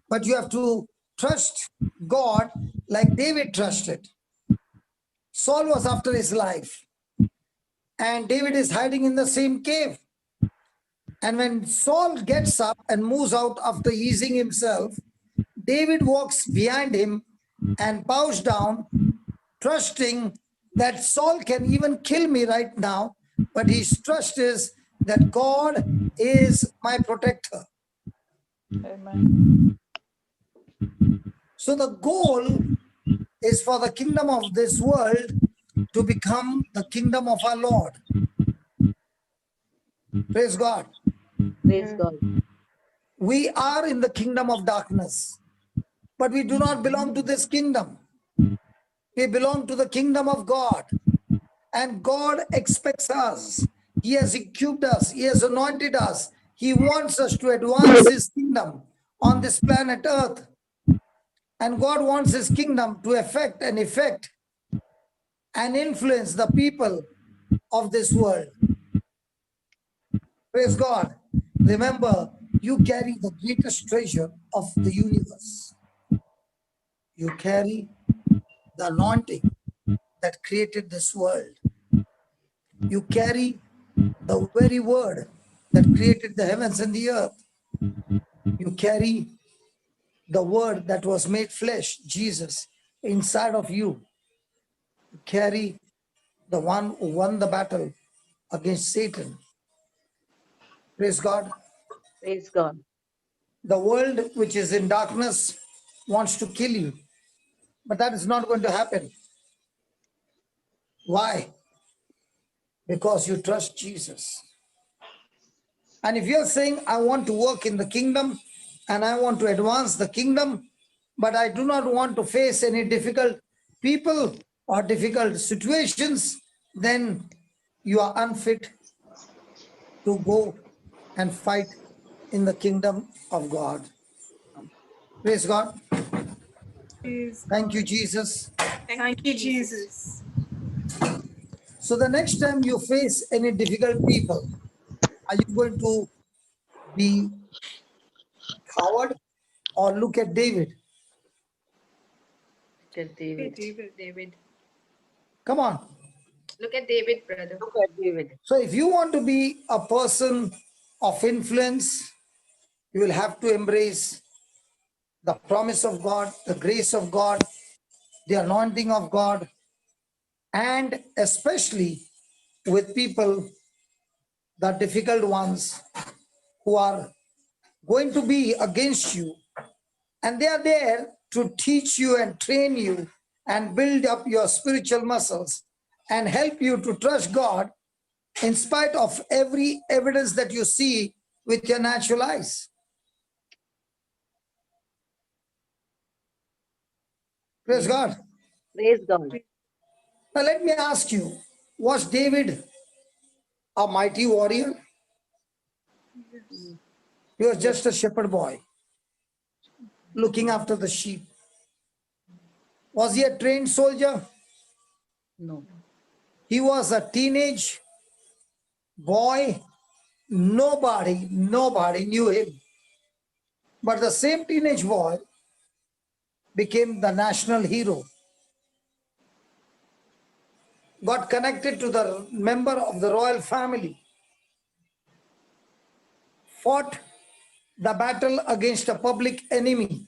S1: but you have to trust God like David trusted. Saul was after his life, and David is hiding in the same cave. And when Saul gets up and moves out after easing himself, David walks behind him and bows down, trusting that Saul can even kill me right now, but his trust is that God is my protector.
S8: Amen.
S1: So the goal is for the kingdom of this world to become the kingdom of our Lord. Praise God.
S4: Praise God.
S1: We are in the kingdom of darkness, but we do not belong to this kingdom. We belong to the kingdom of God, and God expects us. He has equipped us. He has anointed us. He wants us to advance his kingdom on this planet earth. And God wants his kingdom to effect and influence the people of this world. Praise God. Remember, you carry the greatest treasure of the universe. You carry the anointing that created this world. You carry the very word that created the heavens and the earth. You carry the word that was made flesh, Jesus, inside of you. You carry the one who won the battle against Satan. Praise God.
S4: Praise God.
S1: The world which is in darkness wants to kill you, but that is not going to happen. Why? Because you trust Jesus. And if you're saying, I want to work in the kingdom and I want to advance the kingdom, but I do not want to face any difficult people or difficult situations, then you are unfit to go and fight in the kingdom of God. Praise God.
S2: Praise
S1: Thank you,
S2: God.
S1: Jesus.
S2: Thank you, Jesus.
S1: So the next time you face any difficult people, are you going to be coward or look at David?
S4: Look at David.
S7: David.
S1: Come on.
S7: Look at David, brother.
S4: Look at David.
S1: So if you want to be a person of influence, you will have to embrace the promise of God, the grace of God, the anointing of God, and especially with people, the difficult ones who are going to be against you. And they are there to teach you and train you and build up your spiritual muscles and help you to trust God in spite of every evidence that you see with your natural eyes. Praise God.
S4: Praise God.
S1: Now let me ask you, was David a mighty warrior? He was just a shepherd boy looking after the sheep. Was he a trained soldier?
S4: No.
S1: He was a teenage boy. Nobody knew him. But the same teenage boy became the national hero. Got connected to the member of the royal family. Fought the battle against a public enemy.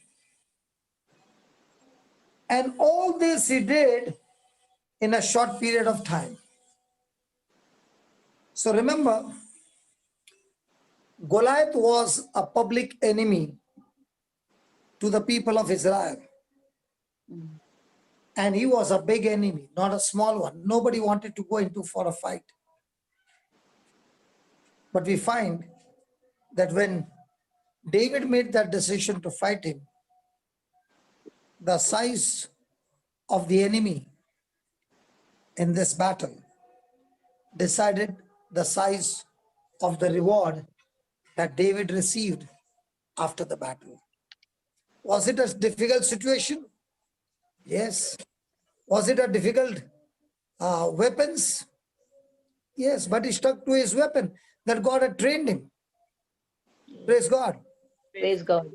S1: And all this he did in a short period of time. So remember, Goliath was a public enemy to the people of Israel. And he was a big enemy, not a small one. Nobody wanted to go into for a fight. But we find that when David made that decision to fight him, the size of the enemy in this battle decided the size of the reward that David received after the battle. Was it a difficult situation? Yes. Was it a difficult weapons? Yes, but he stuck to his weapon that God had trained him. Praise God.
S4: Praise God.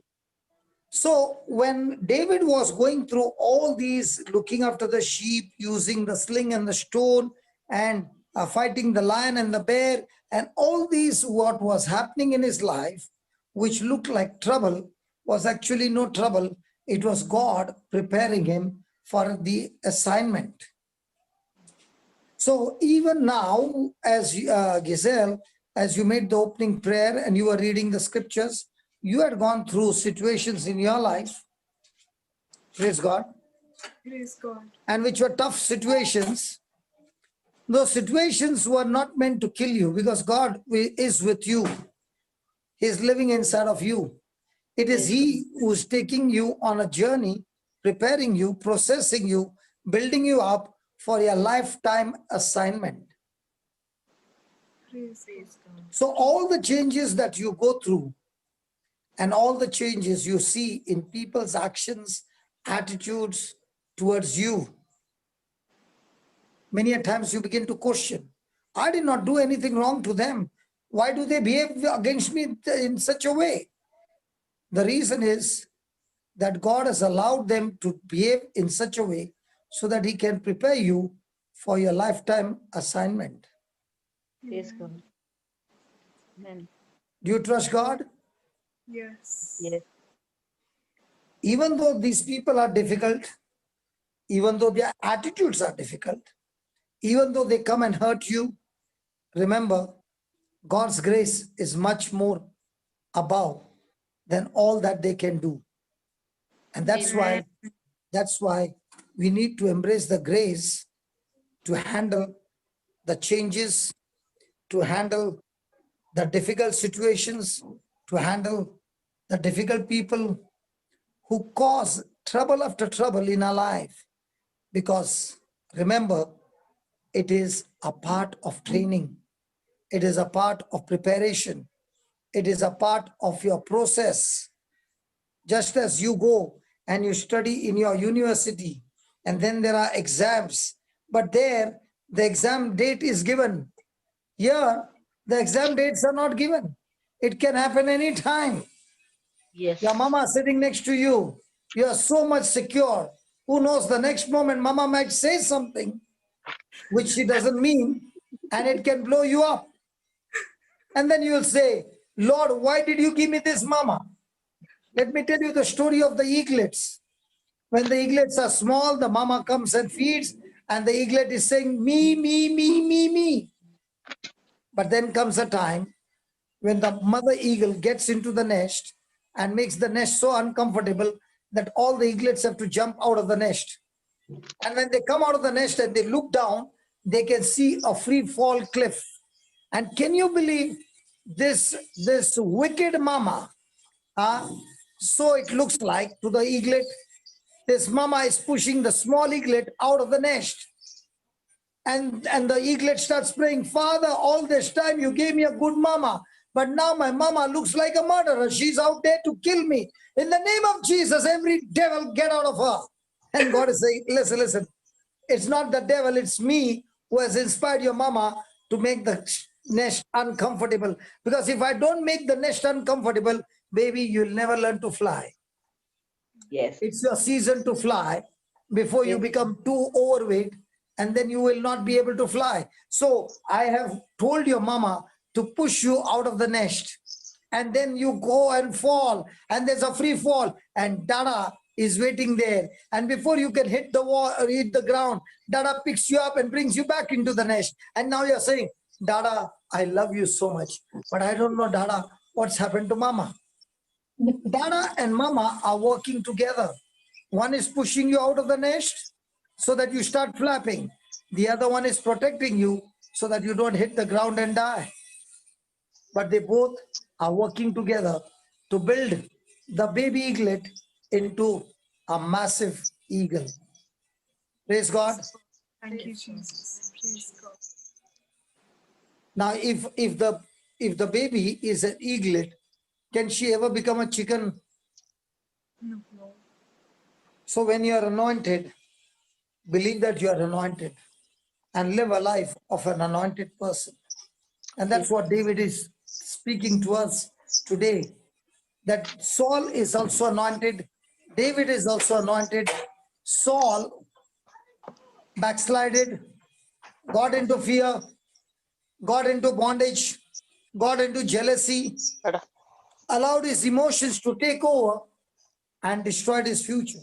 S1: So when David was going through all these, looking after the sheep, using the sling and the stone, and fighting the lion and the bear, and all these, what was happening in his life, which looked like trouble, was actually no trouble. It was God preparing him for the assignment. So even now, as Giselle, as you made the opening prayer and you were reading the scriptures, you had gone through situations in your life, praise God,
S2: Praise God.
S1: and which were tough situations. Those situations were not meant to kill you because God is with you. He is living inside of you. It is He who is taking you on a journey, preparing you, processing you, building you up for your lifetime assignment.
S2: Praise God.
S1: So all the changes that you go through and all the changes you see in people's actions, attitudes towards you, many a times you begin to question, I did not do anything wrong to them. Why do they behave against me in such a way? The reason is that God has allowed them to behave in such a way so that He can prepare you for your lifetime assignment.
S4: Praise God. Amen.
S1: Do you trust God?
S2: Yes.
S4: Yes.
S1: Even though these people are difficult, even though their attitudes are difficult, even though they come and hurt you, remember, God's grace is much more above than all that they can do. And that's why we need to embrace the grace to handle the changes, to handle the difficult situations, to handle the difficult people who cause trouble after trouble in our life. Because remember, it is a part of training. It is a part of preparation. It is a part of your process. Just as you go and you study in your university, and then there are exams, but there the exam date is given. Here, the exam dates are not given. It can happen anytime.
S4: Yes.
S1: Your mama sitting next to you, you are so much secure. Who knows, the next moment mama might say something which she doesn't mean, and it can blow you up. And then you will say, Lord, why did you give me this mama? Let me tell you the story of the eaglets. When the eaglets are small, the mama comes and feeds, and the eaglet is saying, me, me, me, me, me. But then comes a time when the mother eagle gets into the nest and makes the nest so uncomfortable that all the eaglets have to jump out of the nest. And when they come out of the nest and they look down, they can see a free fall cliff. And can you believe this wicked mama? So it looks like to the eaglet, this mama is pushing the small eaglet out of the nest. And the eaglet starts praying, Father, all this time you gave me a good mama, but now my mama looks like a murderer. She's out there to kill me. In the name of Jesus, every devil get out of her. And God is saying, listen, it's not the devil, it's me who has inspired your mama to make the nest uncomfortable. Because if I don't make the nest uncomfortable, baby, you'll never learn to fly.
S4: Yes.
S1: It's your season to fly before you become too overweight, and then you will not be able to fly. So I have told your mama to push you out of the nest, and then you go and fall, and there's a free fall, and Dada is waiting there. And before you can hit the wall or hit the ground, Dada picks you up and brings you back into the nest. And now you're saying, Dada, I love you so much, but I don't know, Dada, what's happened to Mama. Dana and Mama are working together. One is pushing you out of the nest so that you start flapping. The other one is protecting you so that you don't hit the ground and die. But they both are working together to build the baby eaglet into a massive eagle. Praise God.
S2: Thank you, Jesus. Praise God.
S1: Now, if the baby is an eaglet, can she ever become a chicken?
S2: No.
S1: So when you are anointed, believe that you are anointed and live a life of an anointed person. And that's what David is speaking to us today. That Saul is also anointed. David is also anointed. Saul backslided, got into fear, got into bondage, got into jealousy, allowed his emotions to take over and destroyed his future.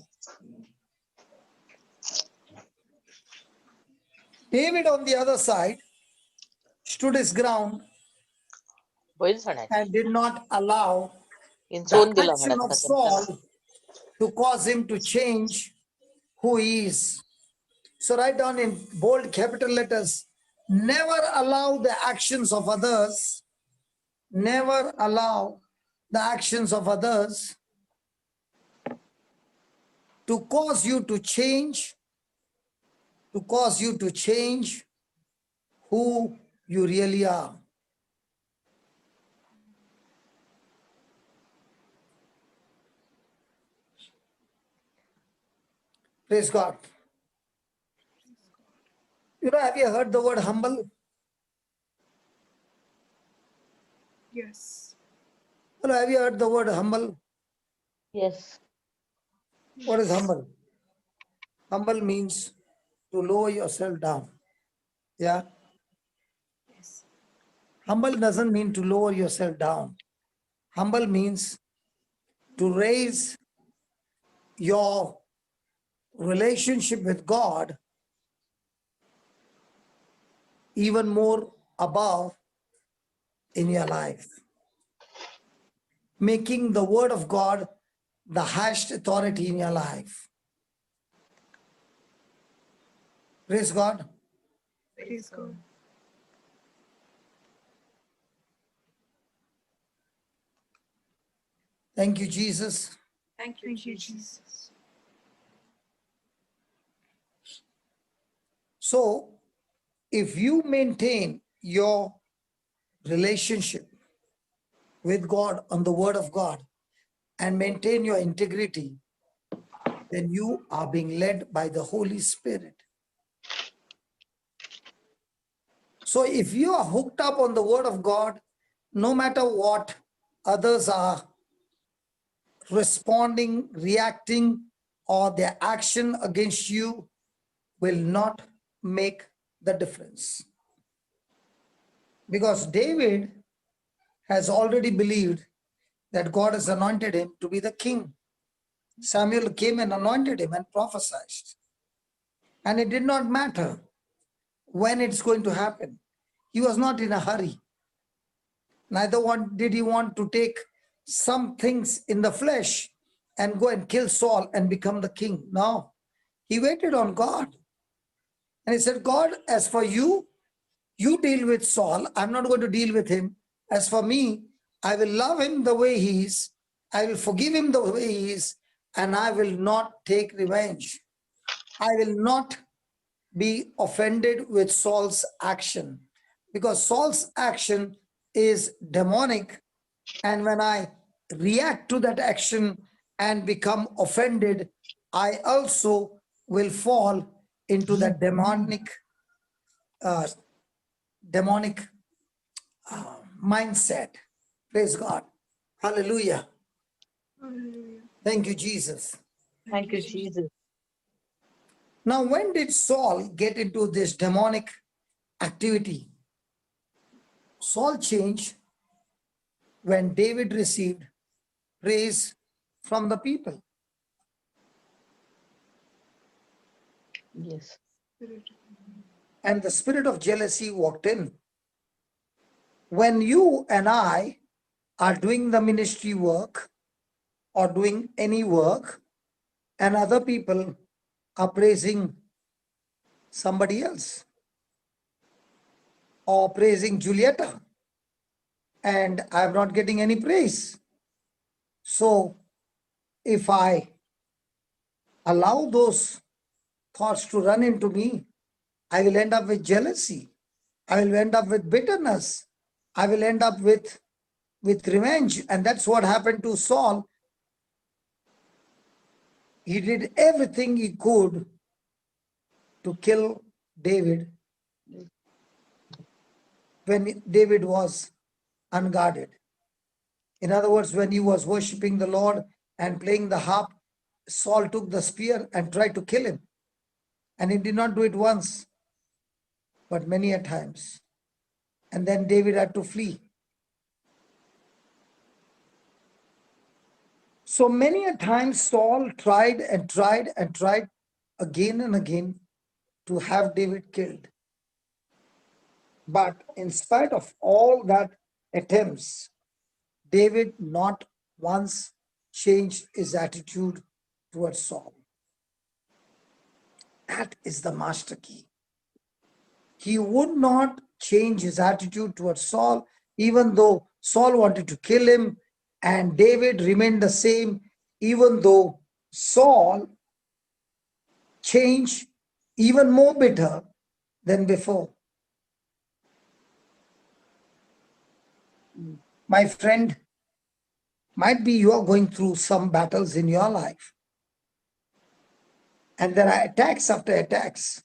S1: David, on the other side, stood his ground and did not allow the action of Saul to cause him to change who he is. So write down in bold capital letters, never allow the actions of others, never allow the actions of others to cause you to change who you really are. Praise God. Have you heard the word humble?
S2: Yes.
S1: Have you heard the word humble?
S4: Yes.
S1: What is humble? Humble means to lower yourself down. Yeah.
S2: Yes.
S1: Humble doesn't mean to lower yourself down. Humble means to raise your relationship with God even more above in your life. Making the word of God the highest authority in your life. Praise God.
S2: Praise God.
S1: Thank you, Jesus.
S2: Thank you, Jesus.
S1: So, if you maintain your relationship with God on the word of God and maintain your integrity, then you are being led by the Holy Spirit. So if you are hooked up on the word of God, no matter what others are responding, reacting, or their action against you will not make the difference. Because David has already believed that God has anointed him to be the king. Samuel came and anointed him and prophesied. And it did not matter when it's going to happen. He was not in a hurry. Neither did he want to take some things in the flesh and go and kill Saul and become the king. No, he waited on God. And he said, God, as for you, you deal with Saul. I'm not going to deal with him. As for me, I will love him the way he is. I will forgive him the way he is. And I will not take revenge. I will not be offended with Saul's action, because Saul's action is demonic. And when I react to that action and become offended, I also will fall into that demonic mindset. Praise God. Hallelujah.
S2: Hallelujah.
S1: Thank you, Jesus.
S4: Thank you, Jesus.
S1: Now, when did Saul get into this demonic activity? Saul changed when David received praise from the people.
S4: Yes.
S1: And the spirit of jealousy walked in. When you and I are doing the ministry work or doing any work, and other people are praising somebody else or praising Julieta, and I'm not getting any praise. So if I allow those thoughts to run into me, I will end up with jealousy. I will end up with bitterness. I will end up with revenge. And that's what happened to Saul. He did everything he could to kill David when David was unguarded. In other words, when he was worshiping the Lord and playing the harp, Saul took the spear and tried to kill him. And he did not do it once, but many a times. And then David had to flee. So many a time Saul tried and tried and tried again and again to have David killed. But in spite of all that attempts, David not once changed his attitude towards Saul. That is the master key. He would not change his attitude towards Saul, even though Saul wanted to kill him, and David remained the same, even though Saul changed even more bitter than before. My friend, might be you are going through some battles in your life, and there are attacks after attacks,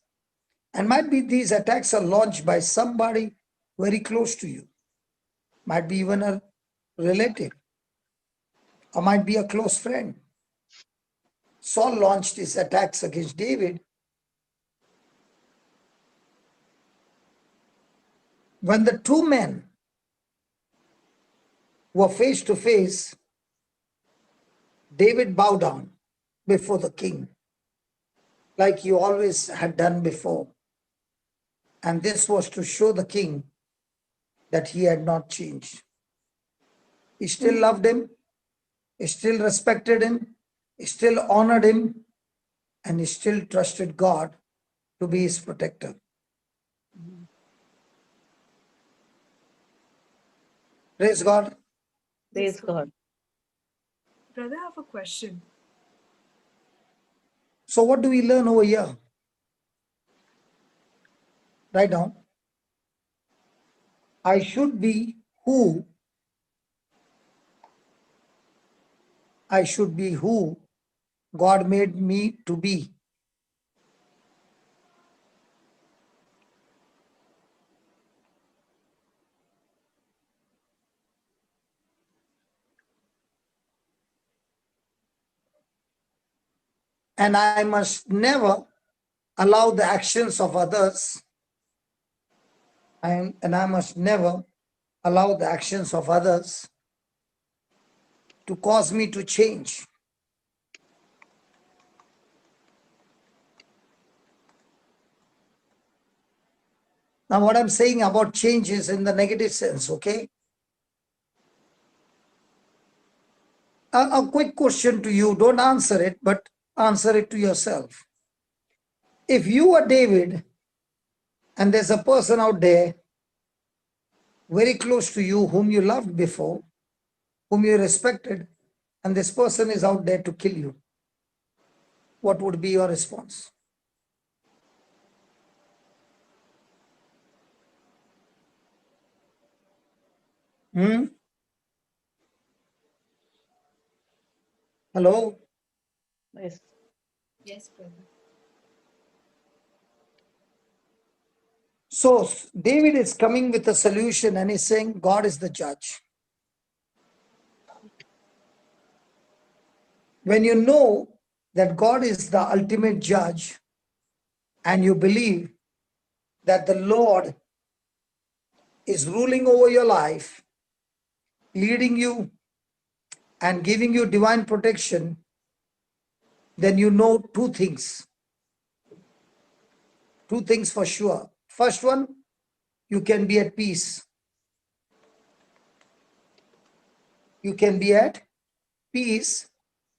S1: and might be these attacks are launched by somebody very close to you, might be even a relative, or might be a close friend. Saul launched his attacks against David when the two men were face to face. David bowed down before the king, like he always had done before. And this was to show the king that he had not changed. He still loved him, he still respected him, he still honored him, and he still trusted God to be his protector. Praise God.
S4: Praise God.
S2: Brother, I have a question.
S1: So what do we learn over here? Write down. I should be who God made me to be. And I must never allow the actions of others, and I must never allow the actions of others to cause me to change. Now, what I'm saying about change is in the negative sense, okay? A quick question to you. Don't answer it, but answer it to yourself. If you are David and there's a person out there very close to you whom you loved before, whom you respected, and this person is out there to kill you, what would be your response? Hello?
S4: Yes.
S7: Yes, brother.
S1: So David is coming with a solution and he's saying God is the judge. When you know that God is the ultimate judge and you believe that the Lord is ruling over your life, leading you and giving you divine protection, then you know two things. Two things for sure. First one, you can be at peace. you can be at peace.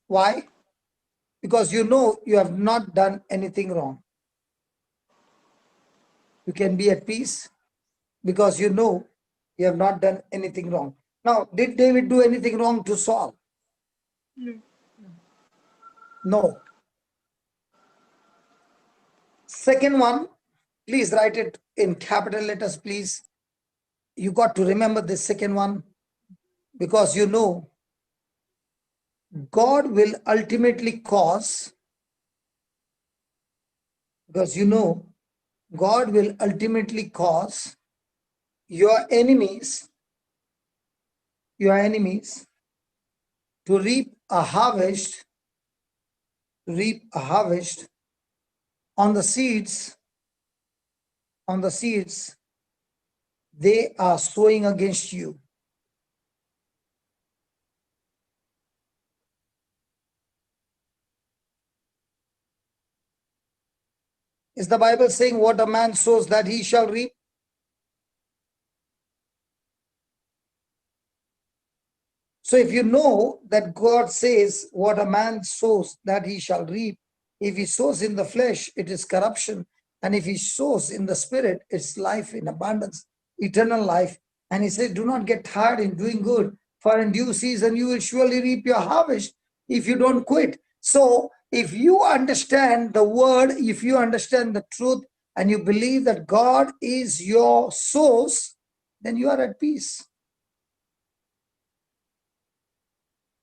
S1: Why? Because you know you have not done anything wrong. You can be at peace because you know you have not done anything wrong. Now, did David do anything wrong to Saul?
S2: No.
S1: No. Second one, please write it in capital letters, please. You got to remember the second one, because you know God will ultimately cause, because you know God will ultimately cause your enemies to reap a harvest on the seeds they are sowing against you. Is the Bible saying what a man sows that he shall reap? So if you know that God says what a man sows that he shall reap, if he sows in the flesh, it is corruption. And if he sows in the spirit, it's life in abundance, eternal life. And he says, do not get tired in doing good, for in due season you will surely reap your harvest if you don't quit. So if you understand the word, if you understand the truth, and you believe that God is your source, then you are at peace.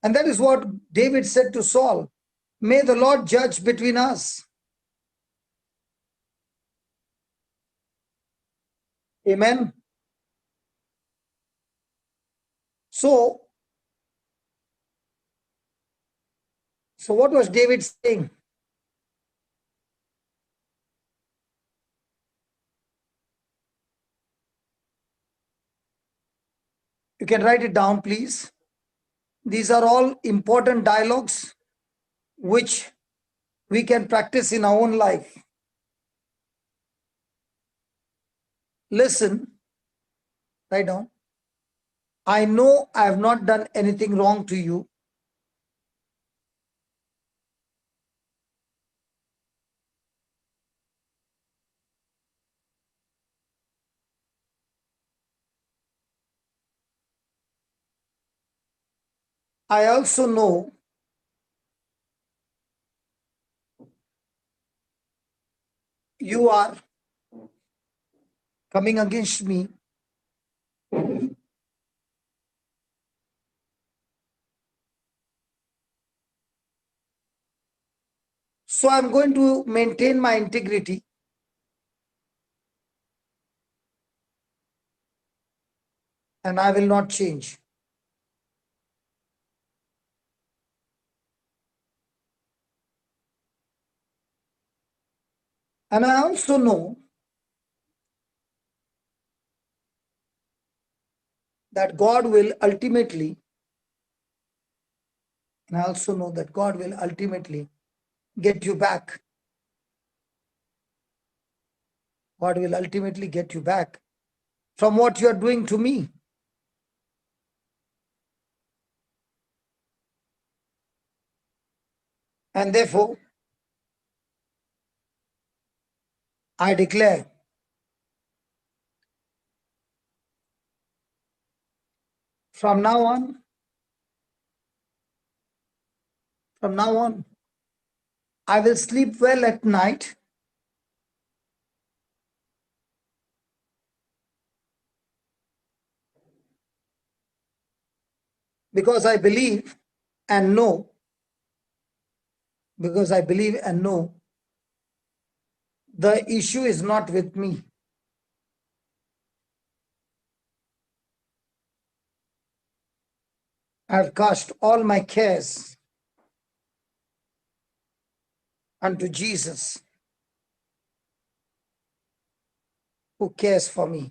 S1: And that is what David said to Saul. May the Lord judge between us. Amen. So what was David saying? You can write it down, please. These are all important dialogues which we can practice in our own life. Listen, write down. I know I have not done anything wrong to you. I also know you are coming against me. So I'm going to maintain my integrity. And I will not change. And I also know that God will ultimately, get you back. God will ultimately get you back from what you are doing to me. And therefore, I declare from now on, I will sleep well at night because I believe and know, the issue is not with me. I've cast all my cares unto Jesus, who cares for me.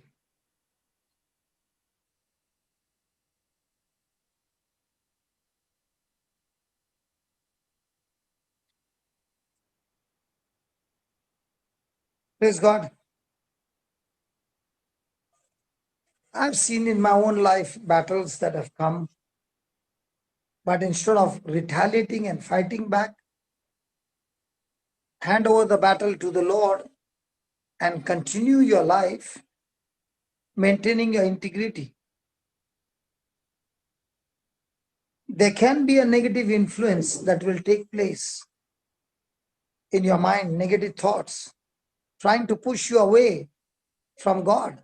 S1: Praise God. I've seen in my own life battles that have come, But instead of retaliating and fighting back, hand over the battle to the Lord and continue your life maintaining your integrity. There can be a negative influence that will take place in your mind, negative thoughts, trying to push you away from God.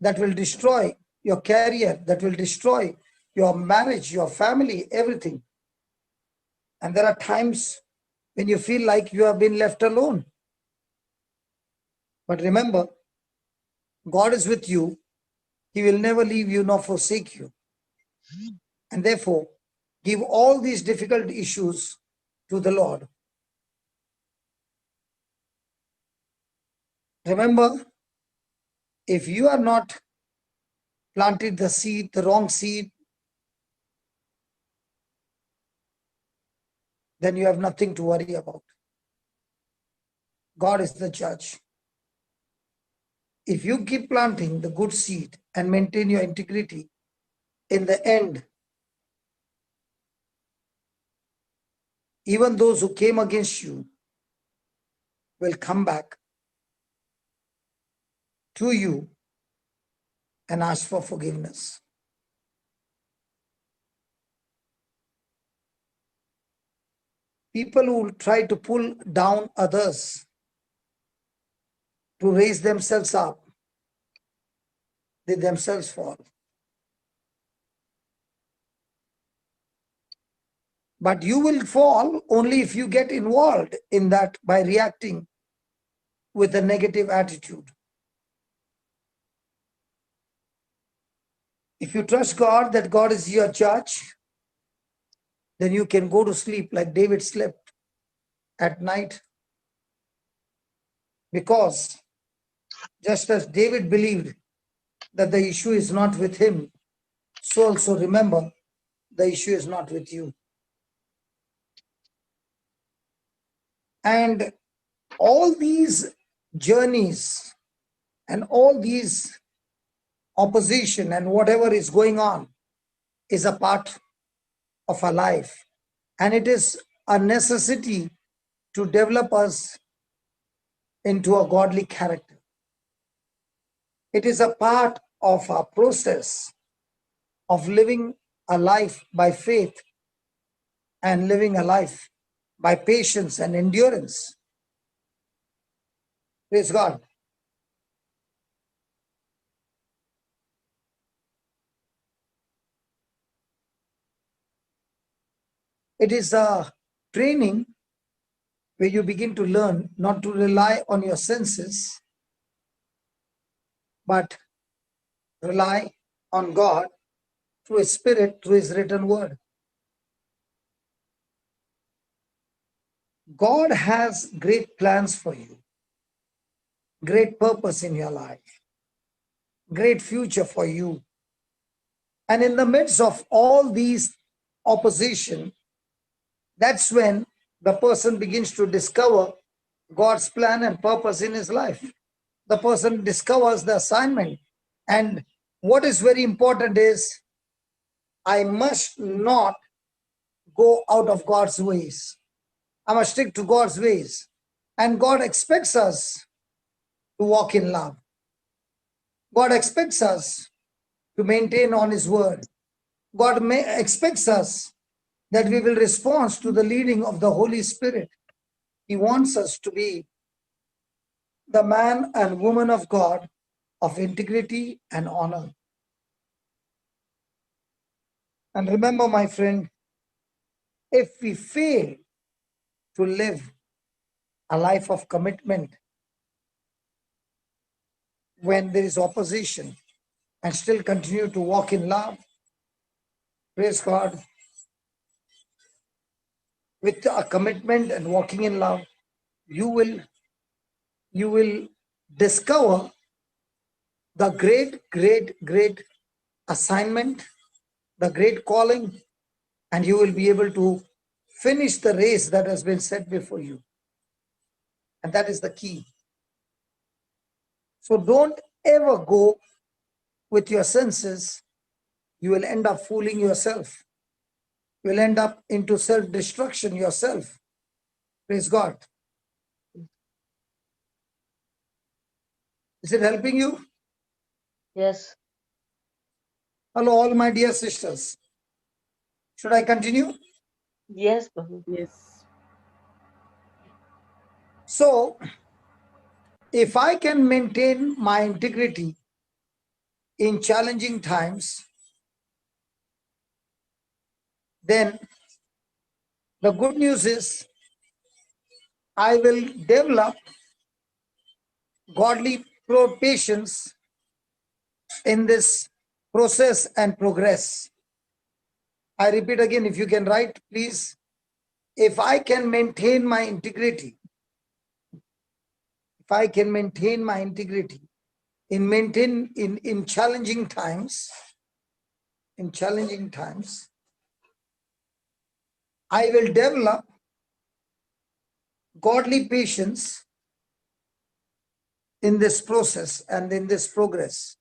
S1: That will destroy your career, that will destroy your marriage, your family, everything. And there are times when you feel like you have been left alone. But remember, God is with you. He will never leave you nor forsake you. And therefore, give all these difficult issues to the Lord. Remember, if you are not planted the seed, the wrong seed, then you have nothing to worry about. God is the judge. If you keep planting the good seed and maintain your integrity, in the end, even those who came against you will come back to you and ask for forgiveness. People who try to pull down others to raise themselves up, they themselves fall. But you will fall only if you get involved in that by reacting with a negative attitude. If you trust God that God is your judge, then you can go to sleep like David slept at night. Because just as David believed that the issue is not with him, so also remember the issue is not with you. And all these journeys and all these opposition and whatever is going on is a part of our life. And it is a necessity to develop us into a godly character. It is a part of our process of living a life by faith and living a life by patience and endurance. Praise God. It is a training where you begin to learn not to rely on your senses, but rely on God through His Spirit, through His written word. God has great plans for you, great purpose in your life, great future for you. And in the midst of all these opposition, that's when the person begins to discover God's plan and purpose in his life. The person discovers the assignment. And what is very important is, I must not go out of God's ways. I must stick to God's ways. And God expects us to walk in love. God expects us to maintain on His word. God expects us that we will respond to the leading of the Holy Spirit. He wants us to be the man and woman of God of integrity and honor. And remember, my friend, if we fail to live a life of commitment when there is opposition and still continue to walk in love, praise God, with a commitment and walking in love, you will discover the great assignment, the great calling, and you will be able to finish the race that has been set before you. And that is the key. So don't ever go with your senses you will end up fooling yourself. You will end up into self-destruction yourself. Praise God. Is it helping you?
S4: Yes.
S1: Hello, all my dear sisters. Should I continue?
S4: Yes, Prabhu.
S10: Yes.
S1: So, if I can maintain my integrity in challenging times, then the good news is I will develop godly patience in this process and progress. I repeat again, if you can write, please. If I can maintain my integrity, if I can maintain my integrity in challenging times, I will develop godly patience in this process and in this progress.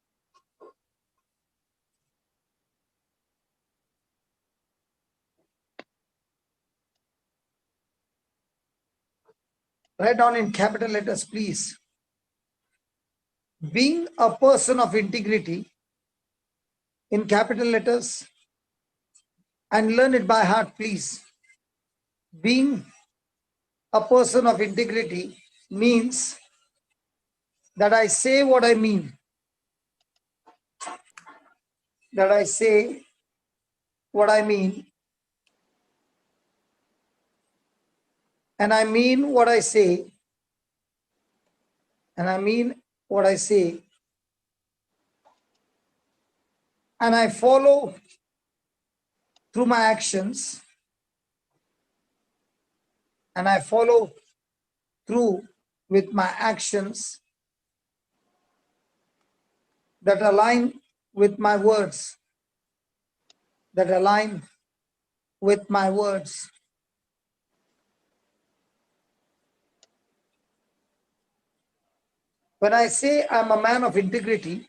S1: Write down in capital letters, please. Being a person of integrity in capital letters, and learn it by heart, please. Being a person of integrity means that I say what I mean. That I say what I mean. And I mean what I say. And I mean what I say. And I follow through my actions. And I follow through with my actions that align with my words. That align with my words. When I say I'm a man of integrity,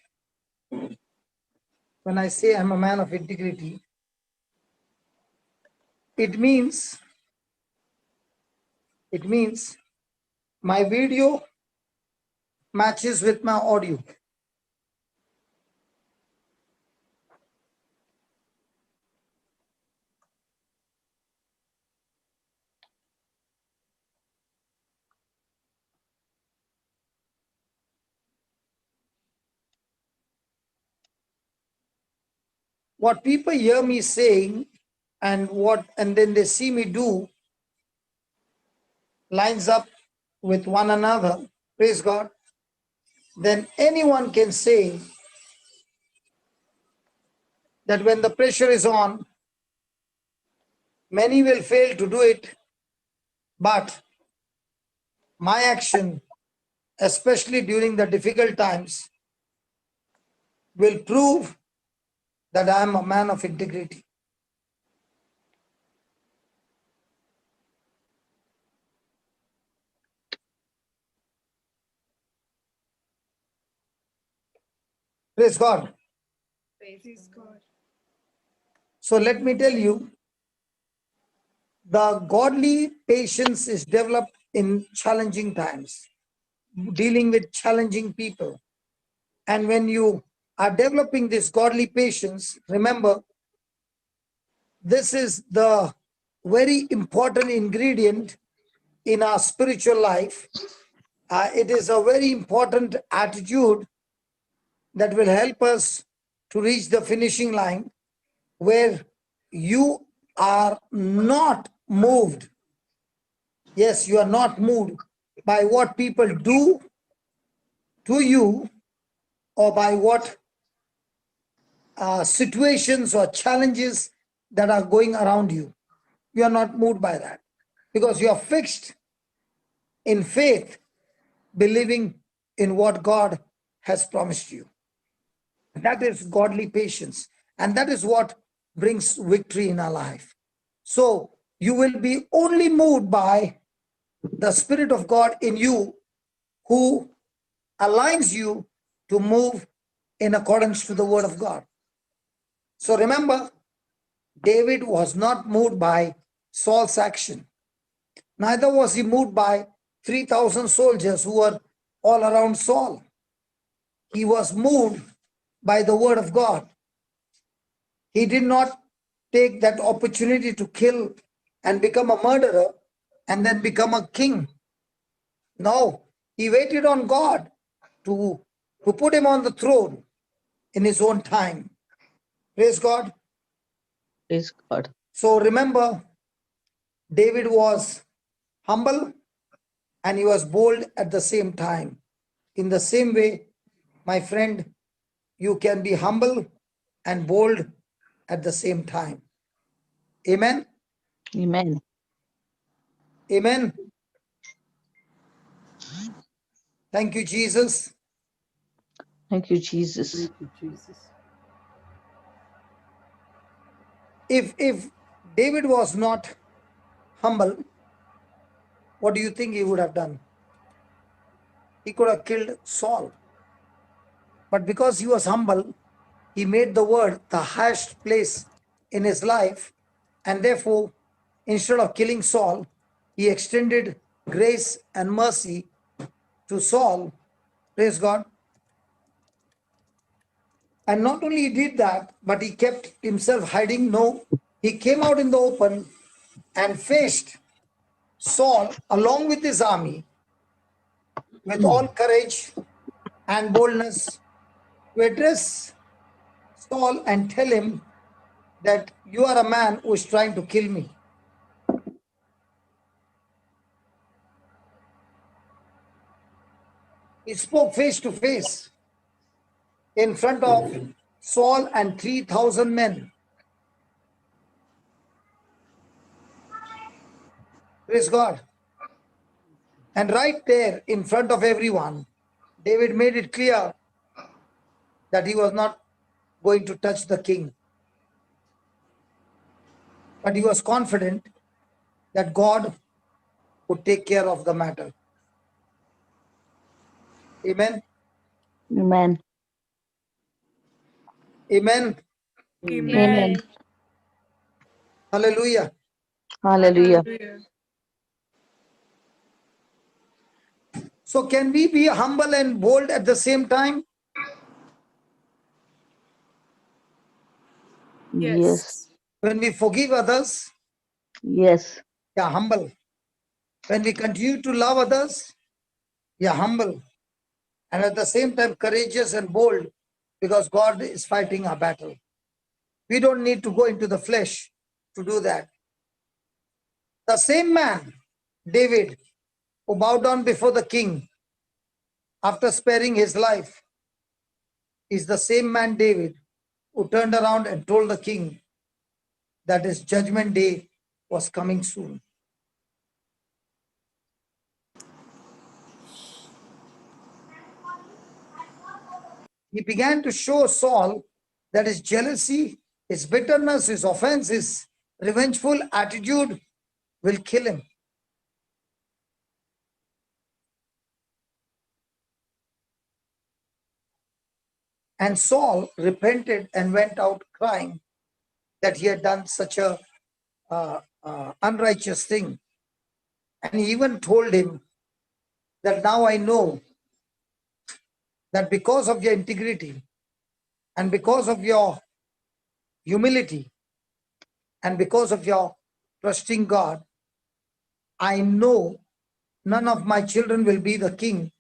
S1: when I say I'm a man of integrity, it means my video matches with my audio. What people hear me saying and then they see me do lines up with one another, praise God, then anyone can say that when the pressure is on, many will fail to do it, but my action, especially during the difficult times, will prove that I am a man of integrity. Praise God.
S2: Praise God.
S1: So let me tell you, the godly patience is developed in challenging times, dealing with challenging people. And when you are developing this godly patience, remember, this is the very important ingredient in our spiritual life. It is a very important attitude that will help us to reach the finishing line where you are not moved. Yes, you are not moved by what people do to you or by what situations or challenges that are going around you. You are not moved by that because you are fixed in faith, believing in what God has promised you. That is godly patience, and that is what brings victory in our life. So you will be only moved by the Spirit of God in you, who aligns you to move in accordance to the word of God. So remember, David was not moved by Saul's action. Neither was he moved by 3,000 soldiers who were all around Saul. He was moved by the word of God. He did not take that opportunity to kill and become a murderer and then become a king. No, he waited on God to put him on the throne in his own time. Praise God.
S4: Praise God.
S1: So remember, David was humble and he was bold at the same time. In the same way, my friend, you can be humble and bold at the same time. Amen.
S4: Amen.
S1: Amen. Thank you, Jesus.
S4: Thank you, Jesus.
S1: If David was not humble, what do you think he would have done? He could have killed Saul. But because he was humble, he made the word the highest place in his life. And therefore, instead of killing Saul, he extended grace and mercy to Saul. Praise God. And not only he did that, but he kept himself hiding. No, he came out in the open and faced Saul along with his army with all courage and boldness to address Saul and tell him that you are a man who is trying to kill me. He spoke face to face in front of Saul and 3,000 men. Praise God. And right there in front of everyone, David made it clear that he was not going to touch the king. But he was confident that God would take care of the matter. Amen.
S4: Amen.
S1: Amen.
S4: Amen.
S1: Hallelujah.
S4: Hallelujah.
S1: So can we be humble and bold at the same time?
S4: Yes.
S1: When we forgive others,
S4: Yes.
S1: we are humble. When we continue to love others, we are humble. And at the same time, courageous and bold, because God is fighting our battle. We don't need to go into the flesh to do that. The same man, David, who bowed down before the king after sparing his life, is the same man, David, who turned around and told the king that his judgment day was coming soon. He began to show Saul that his jealousy, his bitterness, his offense, his revengeful attitude will kill him. And Saul repented and went out crying that he had done such a unrighteous thing. And he even told him that now I know that because of your integrity and because of your humility and because of your trusting God, I know none of my children will be the king,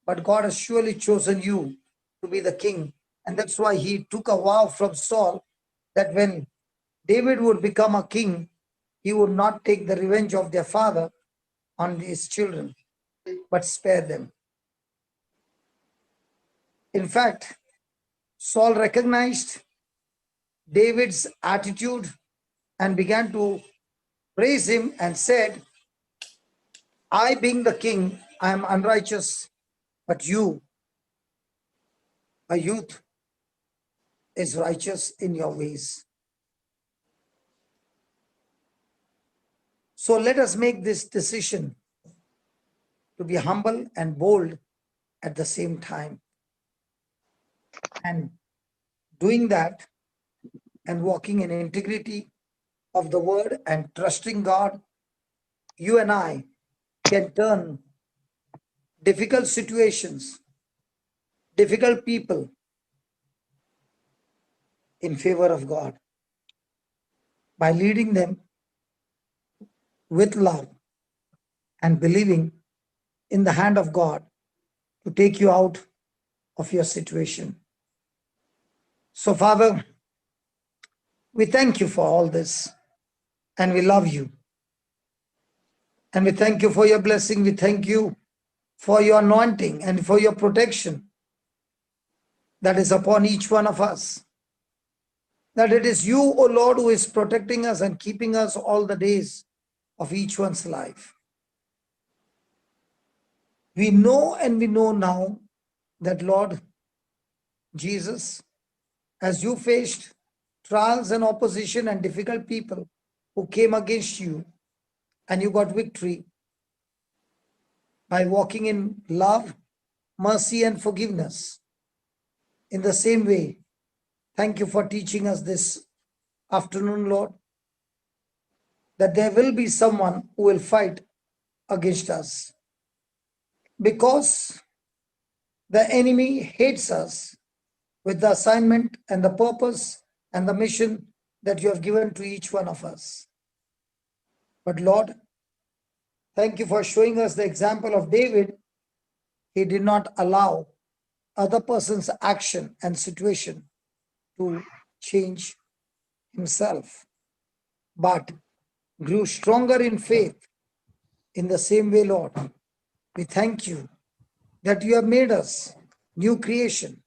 S1: but God has surely chosen you to be the king. And that's why he took a vow from Saul that when David would become a king, he would not take the revenge of their father on his children, but spare them. In fact, Saul recognized David's attitude and began to praise him and said, I being the king, I am unrighteous, but you, a youth, is righteous in your ways. So let us make this decision to be humble and bold at the same time. And doing that, and walking in integrity of the word and trusting God, you and I can turn difficult situations, difficult people in favor of God by leading them with love and believing in the hand of God to take you out of your situation. So, Father, we thank you for all this and we love you. And we thank you for your blessing. We thank you for your anointing and for your protection that is upon each one of us. That it is you, O Lord, who is protecting us and keeping us all the days of each one's life. We know and we know now that, Lord Jesus, as you faced trials and opposition and difficult people who came against you, and you got victory by walking in love, mercy, and forgiveness. In the same way, thank you for teaching us this afternoon, Lord, that there will be someone who will fight against us because the enemy hates us with the assignment and the purpose and the mission that you have given to each one of us. But Lord, thank you for showing us the example of David. He did not allow other person's action and situation to change himself, but grew stronger in faith. In the same way, Lord, we thank you that you have made us new creation.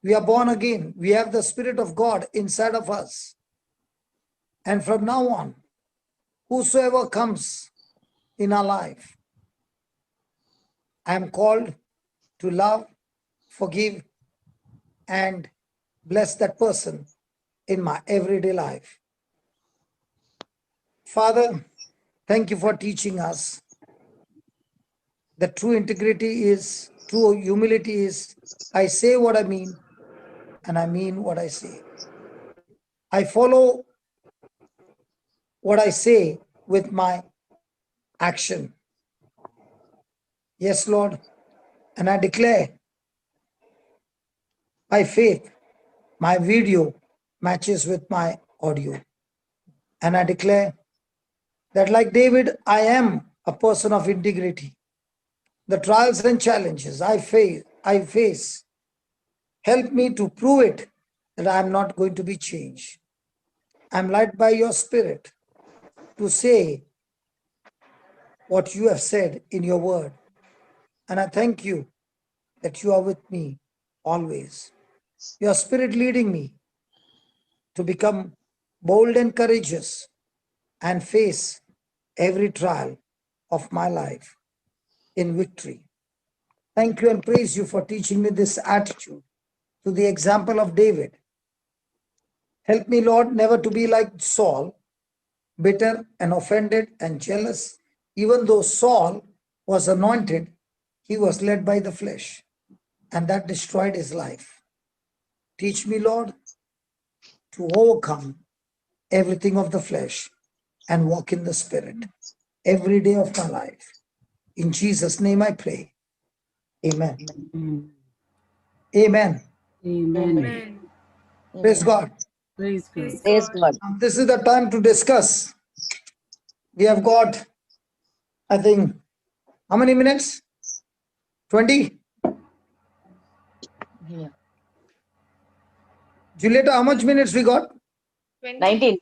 S1: We are born again. We have the Spirit of God inside of us. And from now on, whosoever comes in our life, I am called to love, forgive, and bless that person in my everyday life. Father, thank you for teaching us that true integrity is, true humility is, I say what I mean, and I mean what I say. I follow what I say with my action. Yes, Lord. And I declare by faith, my video matches with my audio. And I declare that like David, I am a person of integrity. The trials and challenges I face, help me to prove it that I am not going to be changed. I'm led by your Spirit to say what you have said in your word. And I thank you that you are with me always. Your Spirit leading me to become bold and courageous and face every trial of my life in victory. Thank you and praise you for teaching me this attitude to the example of David. Help me, Lord, never to be like Saul, bitter and offended and jealous. Even though Saul was anointed, he was led by the flesh, and that destroyed his life. Teach me, Lord, to overcome everything of the flesh and walk in the Spirit every day of my life. In Jesus' name I pray. Amen. Amen.
S7: Amen.
S1: Praise God.
S7: Praise
S4: Praise God.
S1: This is the time to discuss. We have got, I think, how many minutes? 20?
S4: Yeah.
S1: Julieta, how much minutes we got?
S4: 19.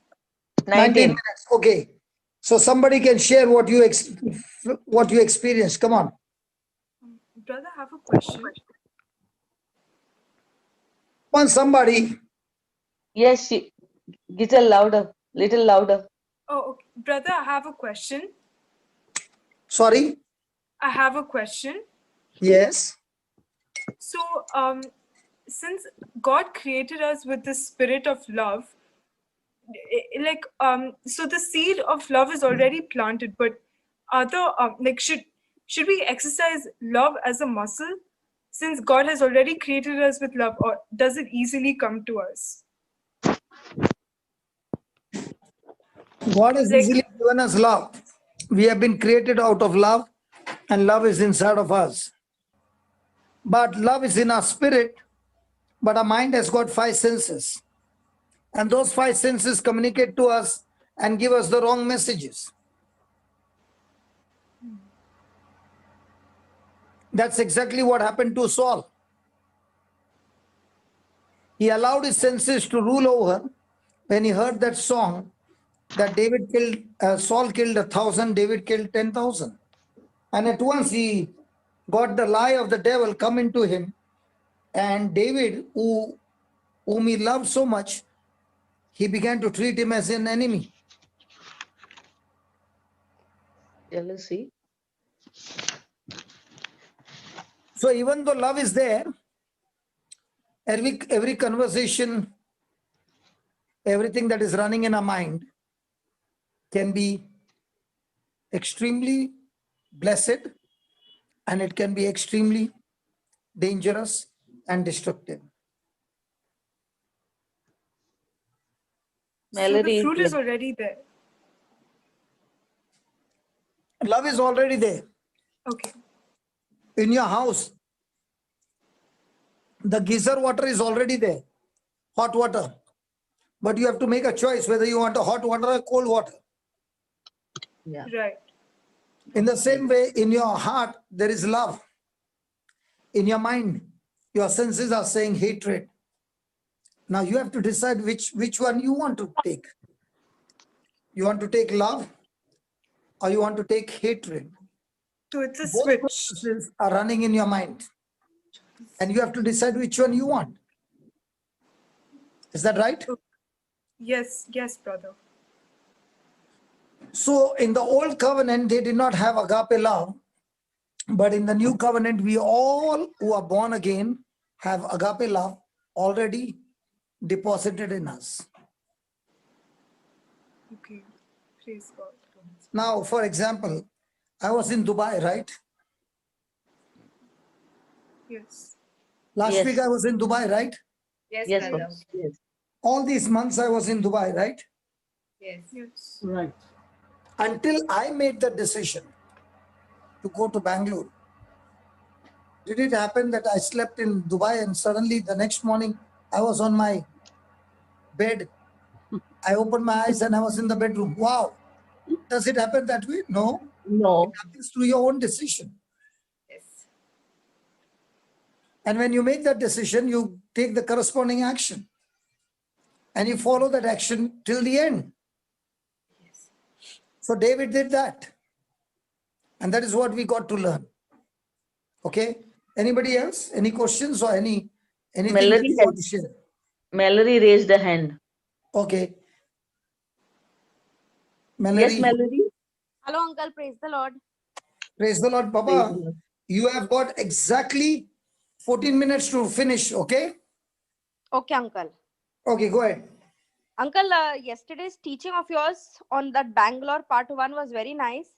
S1: 19 minutes. Okay. So somebody can share what you experienced. Come on.
S2: Brother, I have a question.
S1: Come on, somebody.
S4: Yes, little louder, little louder.
S2: Oh, okay. Brother, I have a question.
S1: Sorry.
S2: I have a question.
S1: Yes.
S2: So, since God created us with the spirit of love, so the seed of love is already planted, but should we exercise love as a muscle since God has already created us with love, or does it easily come to us?
S1: God has
S2: Like-
S1: easily given us love. We have been created out of love, and love is inside of us. But love is in our spirit, but our mind has got 5 senses. And those 5 senses communicate to us and give us the wrong messages. That's exactly what happened to Saul. He allowed his senses to rule over when he heard that song that Saul killed 1,000, David killed 10,000. And at once he got the lie of the devil come into him. And David, whom he loved so much, he began to treat him as an enemy.
S4: Jealousy.
S1: So even though love is there, every conversation, everything that is running in our mind can be extremely blessed, and it can be extremely dangerous and destructive.
S2: So
S4: Melody
S2: the
S4: is
S2: fruit is
S4: like-
S2: already there.
S1: Love is already there.
S2: Okay.
S1: In your house, the geyser water is already there, hot water. But you have to make a choice whether you want a hot water or cold water.
S4: Yeah.
S2: Right.
S1: In the same way, in your heart, there is love. In your mind, your senses are saying hatred. Now you have to decide which one you want to take. You want to take love or you want to take hatred.
S2: So it's a
S1: Both
S2: switch.
S1: processes are running in your mind. And you have to decide which one you want. Is that right?
S2: Yes, brother.
S1: So in the old covenant, they did not have agape love. But in the new covenant, we all who are born again have agape love already deposited in us.
S2: Okay. Praise God.
S1: Now, for example, I was in Dubai, right?
S2: Yes.
S1: Last
S4: Yes.
S1: week I was in Dubai, right?
S7: Yes,
S4: Yes,
S7: brother.
S4: Papa. Yes.
S1: All these months I was in Dubai, right?
S7: Yes.
S2: Yes.
S3: Right.
S1: Until I made the decision to go to Bangalore. Did it happen that I slept in Dubai and suddenly the next morning I was on my bed? I opened my eyes and I was in the bedroom. Wow. Does it happen that way? No. It
S4: No.
S1: happens through your own decision.
S7: Yes.
S1: And when you make that decision, you take the corresponding action. And you follow that action till the end.
S7: Yes.
S1: So David did that. And that is what we got to learn. Okay. Anybody else? Any questions or anything that
S4: Melody
S1: you want to
S4: has
S1: share?
S4: Melody raised a hand.
S1: Okay.
S4: Yes,
S1: Melody,
S4: Melody.
S10: Hello, Uncle. Praise the Lord.
S1: praise the Lord.
S4: Praise the
S1: Papa,
S4: Lord.
S1: you have got exactly 14 minutes to finish. Okay.
S10: Okay, Uncle.
S1: Okay, go ahead.
S10: Uncle, yesterday's teaching of yours on that Bangalore part 1 was very nice.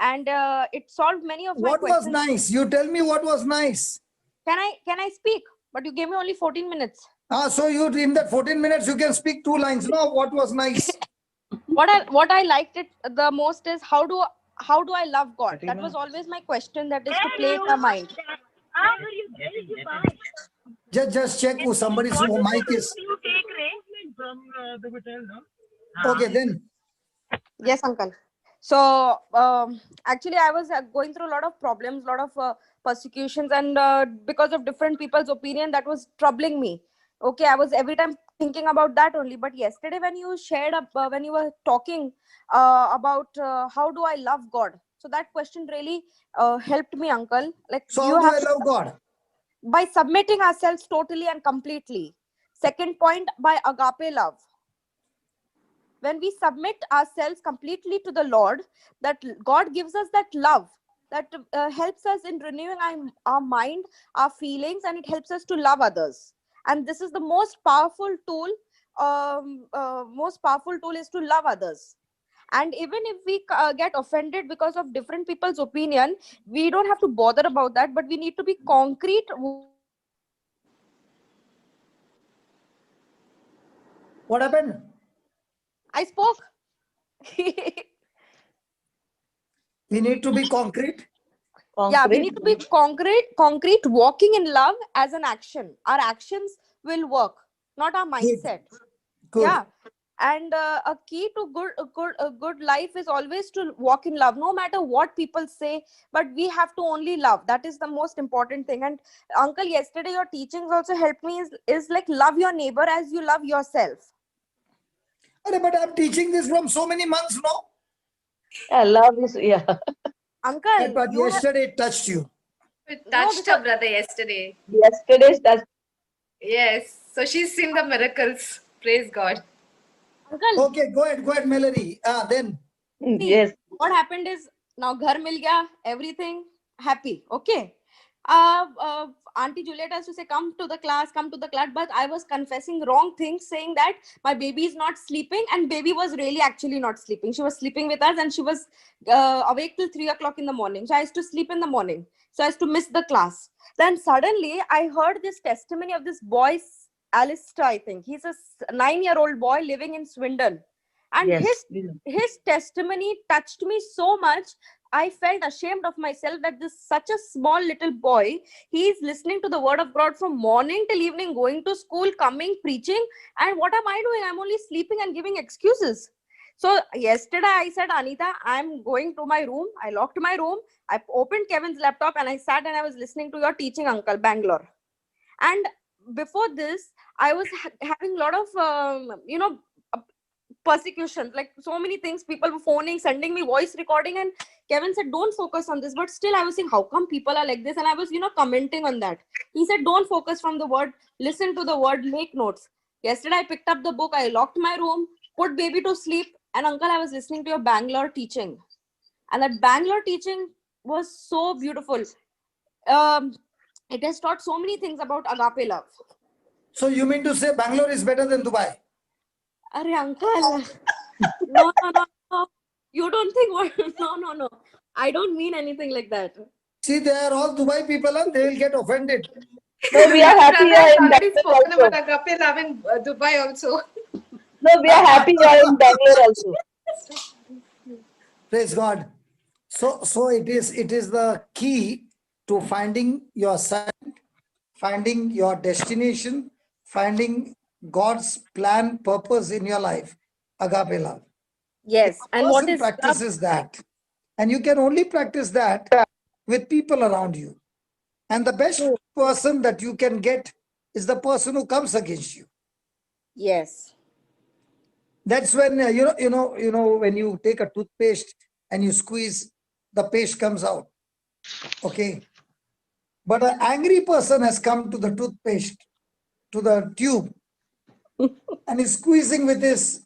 S10: And it solved many of my
S1: What was
S10: questions.
S1: nice? You tell me what was nice.
S10: Can I speak? But you gave me only 14 minutes.
S1: So you in that 14 minutes, you can speak 2 lines. No, what was nice?
S10: What I liked it the most is how do I love God? That was always my question. That is to play in the mind.
S1: Just check who somebody's mic is. Okay, then.
S10: Yes, Uncle. So actually, I was going through a lot of problems, a lot of persecutions, and because of different people's opinion, that was troubling me. Okay, I was every time thinking about that only. But yesterday, when you shared up, when you were talking about how do I love God, so that question really helped me, Uncle. Like
S1: So
S10: you
S1: how do
S10: have
S1: I love God?
S10: by submitting ourselves totally and completely. Second point, by agape love. When we submit ourselves completely to the Lord, that God gives us that love that helps us in renewing our mind, our feelings, and it helps us to love others. And this is the most powerful tool. Most powerful tool is to love others. And even if we get offended because of different people's opinion, we don't have to bother about that, but we need to be concrete.
S1: What happened?
S10: I spoke.
S1: We need to be concrete.
S10: Yeah, we need to be concrete, walking in love as an action. Our actions will work, not our mindset.
S1: Good.
S10: Yeah. And a key to good life is always to walk in love, no matter what people say, but we have to only love. That is the most important thing. And uncle, yesterday your teachings also helped me is like love your neighbor as you love yourself.
S1: But I'm teaching this from so many months now.
S4: Yeah, love is, yeah.
S10: Uncle,
S1: But yesterday it touched you.
S7: It touched her brother yesterday.
S4: Yesterday's touch.
S7: Yes. So she's seen the miracles. Praise God.
S10: Uncle.
S1: Okay, go ahead, Melody. Then.
S4: Yes.
S10: What happened is now ghar mil gaya, everything happy. Okay. Auntie Juliet has to say, come to the class, but I was confessing wrong things, saying that my baby is not sleeping, and baby was really actually not sleeping. She was sleeping with us and she was awake till 3 o'clock in the morning. So I used to sleep in the morning. So I used to miss the class. Then suddenly I heard this testimony of this boy, Alistair, I think. He's a 9-year-old boy living in Swindon. And
S4: Yes.
S10: his testimony touched me so much. I felt ashamed of myself that this such a small little boy, he is listening to the word of God from morning till evening, going to school, coming, preaching. And what am I doing? I'm only sleeping and giving excuses. So yesterday I said, Anita, I'm going to my room. I locked my room. I opened Kevin's laptop and I sat and I was listening to your teaching, uncle, Bangalore. And before this, I was having a lot of, persecutions, like so many things. People were phoning, sending me voice recording, and Kevin said, don't focus on this. But still I was saying, how come people are like this? And I was, commenting on that. He said, don't focus from the word, listen to the word, make notes. Yesterday I picked up the book, I locked my room, put baby to sleep, and uncle, I was listening to your Bangalore teaching. And that Bangalore teaching was so beautiful. It has taught so many things about agape love.
S1: So you mean to say Bangalore is better than Dubai?
S10: Arre, uncle. No. You don't think what? No. I don't mean anything like that.
S1: See, they are all Dubai people and they will get offended.
S4: No, we are happy
S7: Brother
S4: here
S7: has
S4: in
S7: already
S4: Bangalore
S7: spoken
S4: also.
S7: about agape love in Dubai also.
S4: No, we are happy here in Bangalore also.
S1: Praise God. So it is the key to finding your site, finding your destination, finding God's plan, purpose in your life. Agape love.
S10: Yes.
S1: If
S10: And
S1: a
S10: what
S1: person
S10: is
S1: practices that, and you can only practice that with people around you. And the best person that you can get is the person who comes against you.
S10: Yes.
S1: That's when when you take a toothpaste and you squeeze, the paste comes out. Okay. But an angry person has come to the toothpaste, to the tube, and is squeezing with his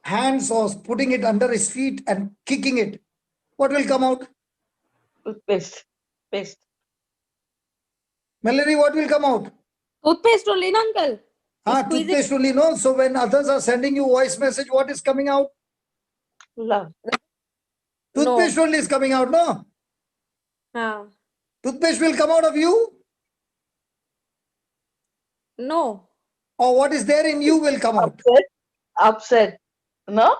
S1: hands or putting it under his feet and kicking it. What will come out?
S4: Paste.
S1: Melody, what will come out?
S10: Toothpaste only, na, uncle?
S1: Toothpaste only, no. So when others are sending you voice message, what is coming out?
S4: Love.
S1: Toothpaste only is coming out, no? Toothpaste will come out of you?
S10: No.
S1: Or what is there in you will come out?
S4: Upset. No?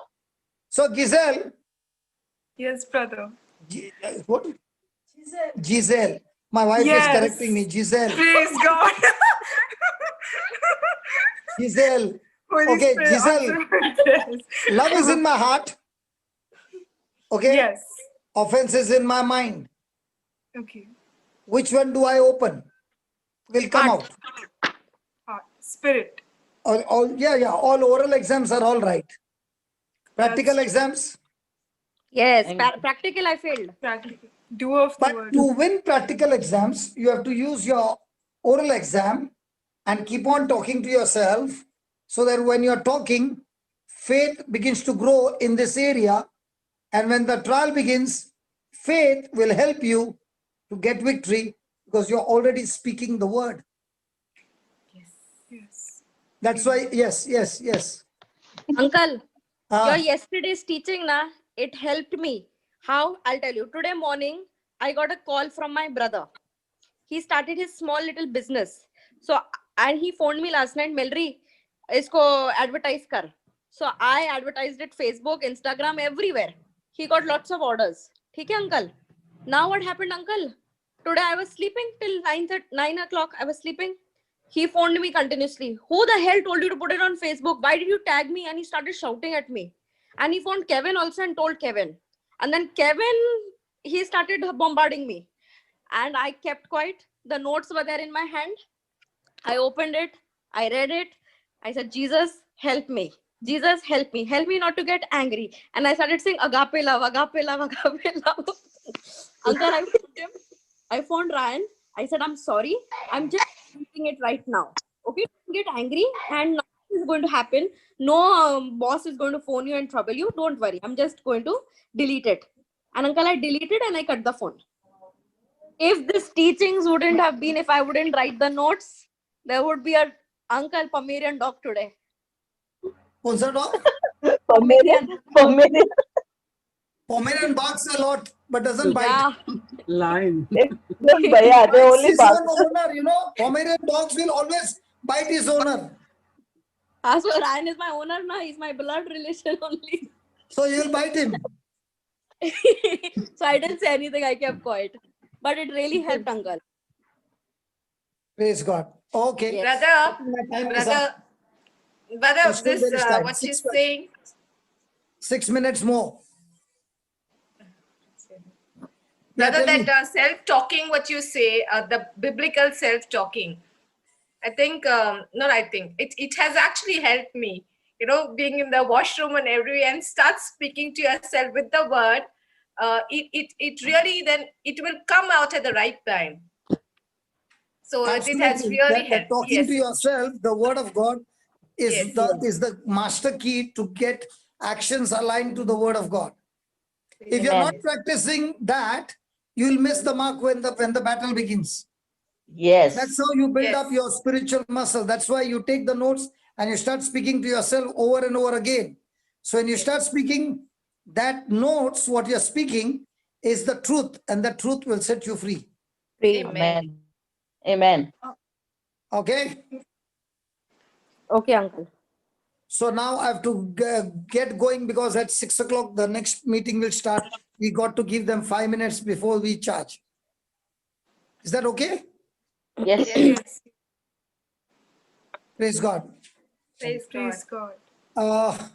S1: So Giselle.
S2: Yes, brother.
S1: What? Giselle. My wife is correcting me. Giselle.
S2: Praise God.
S1: Giselle.
S2: Holy
S1: Okay,
S2: Spirit,
S1: Giselle.
S2: answer my prayers.
S1: Love is in my heart. Okay?
S2: Yes.
S1: Offense is in my mind.
S2: Okay.
S1: Which one do I open? Will come out.
S2: Heart. Spirit.
S1: All oral exams are all right. Practical exams?
S10: Yes. Practical, I failed.
S2: Practical. Do of the
S1: But
S2: word.
S1: to win practical exams, you have to use your oral exam and keep on talking to yourself so that when you're talking, faith begins to grow in this area. And when the trial begins, faith will help you to get victory because you're already speaking the word.
S2: Yes.
S1: That's why, yes.
S10: Uncle,
S1: Ah.
S10: your yesterday's teaching, it helped me. How? I'll tell you. Today morning, I got a call from my brother. He started his small little business. So, and he phoned me last night, Melry, isko advertise kar. So I advertised it Facebook, Instagram, everywhere. He got lots of orders. Okay, uncle. Now what happened, uncle? Today I was sleeping till 9 o'clock. I was sleeping. He phoned me continuously. Who the hell told you to put it on Facebook? Why did you tag me? And he started shouting at me. And he phoned Kevin also and told Kevin. And then Kevin, he started bombarding me. And I kept quiet. The notes were there in my hand. I opened it. I read it. I said, Jesus, help me. Jesus, help me. Help me not to get angry. And I started saying, agape love, agape love, agape love. Uncle, I phoned him. I phoned Ryan. I said, I'm sorry. I'm just doing it right now. Okay, don't get angry and nothing is going to happen. No boss is going to phone you and trouble you. Don't worry. I'm just going to delete it. And uncle, I deleted and I cut the phone. If these teachings wouldn't have been, if I wouldn't write the notes, there would be a Uncle Pomeranian dog today.
S1: What's that dog?
S4: Pomeranian.
S1: Pomeranian barks a lot, but doesn't bite.
S10: Yeah.
S11: Line.
S4: Don't buy, yeah, they only
S1: His
S4: bark.
S1: own owner, you know, Pomeranian dogs will always bite his owner.
S10: So Ryan is my owner now. He's my blood relation only.
S1: So you'll bite him.
S10: So I didn't say anything. I kept quiet. But it really helped, uncle.
S1: Praise God. Okay.
S10: Yes.
S7: Brother,
S1: Still
S7: this
S1: there is time.
S7: what she's
S1: 6
S7: saying.
S1: 6 minutes more.
S7: Brother,
S1: tell me.
S7: that self-talking, what you say, the biblical self-talking, I think, it has actually helped me, you know, being in the washroom and everywhere and start speaking to yourself with the word. It really, then it will come out at the right time. So it has
S1: Absolutely.
S7: really
S1: That
S7: helped.
S1: talking
S7: Yes.
S1: to yourself, the word of God is
S7: Yes.
S1: the master key to get actions aligned to the word of God. If you're not
S4: Amen.
S1: practicing that, you'll miss the mark when the battle begins.
S4: Yes.
S1: That's how you build
S7: Yes.
S1: up your spiritual muscle. That's why you take the notes and you start speaking to yourself over and over again. So when you start speaking, that notes, what you're speaking is the truth, and the truth will set you free.
S7: Amen.
S4: Amen.
S1: Okay?
S10: Okay, uncle.
S1: So now I have to get going because at 6 o'clock, the next meeting will start. We got to give them 5 minutes before we charge. Is that okay?
S4: Yes.
S7: Yes.
S1: Praise God.
S7: Praise God.
S2: Praise God.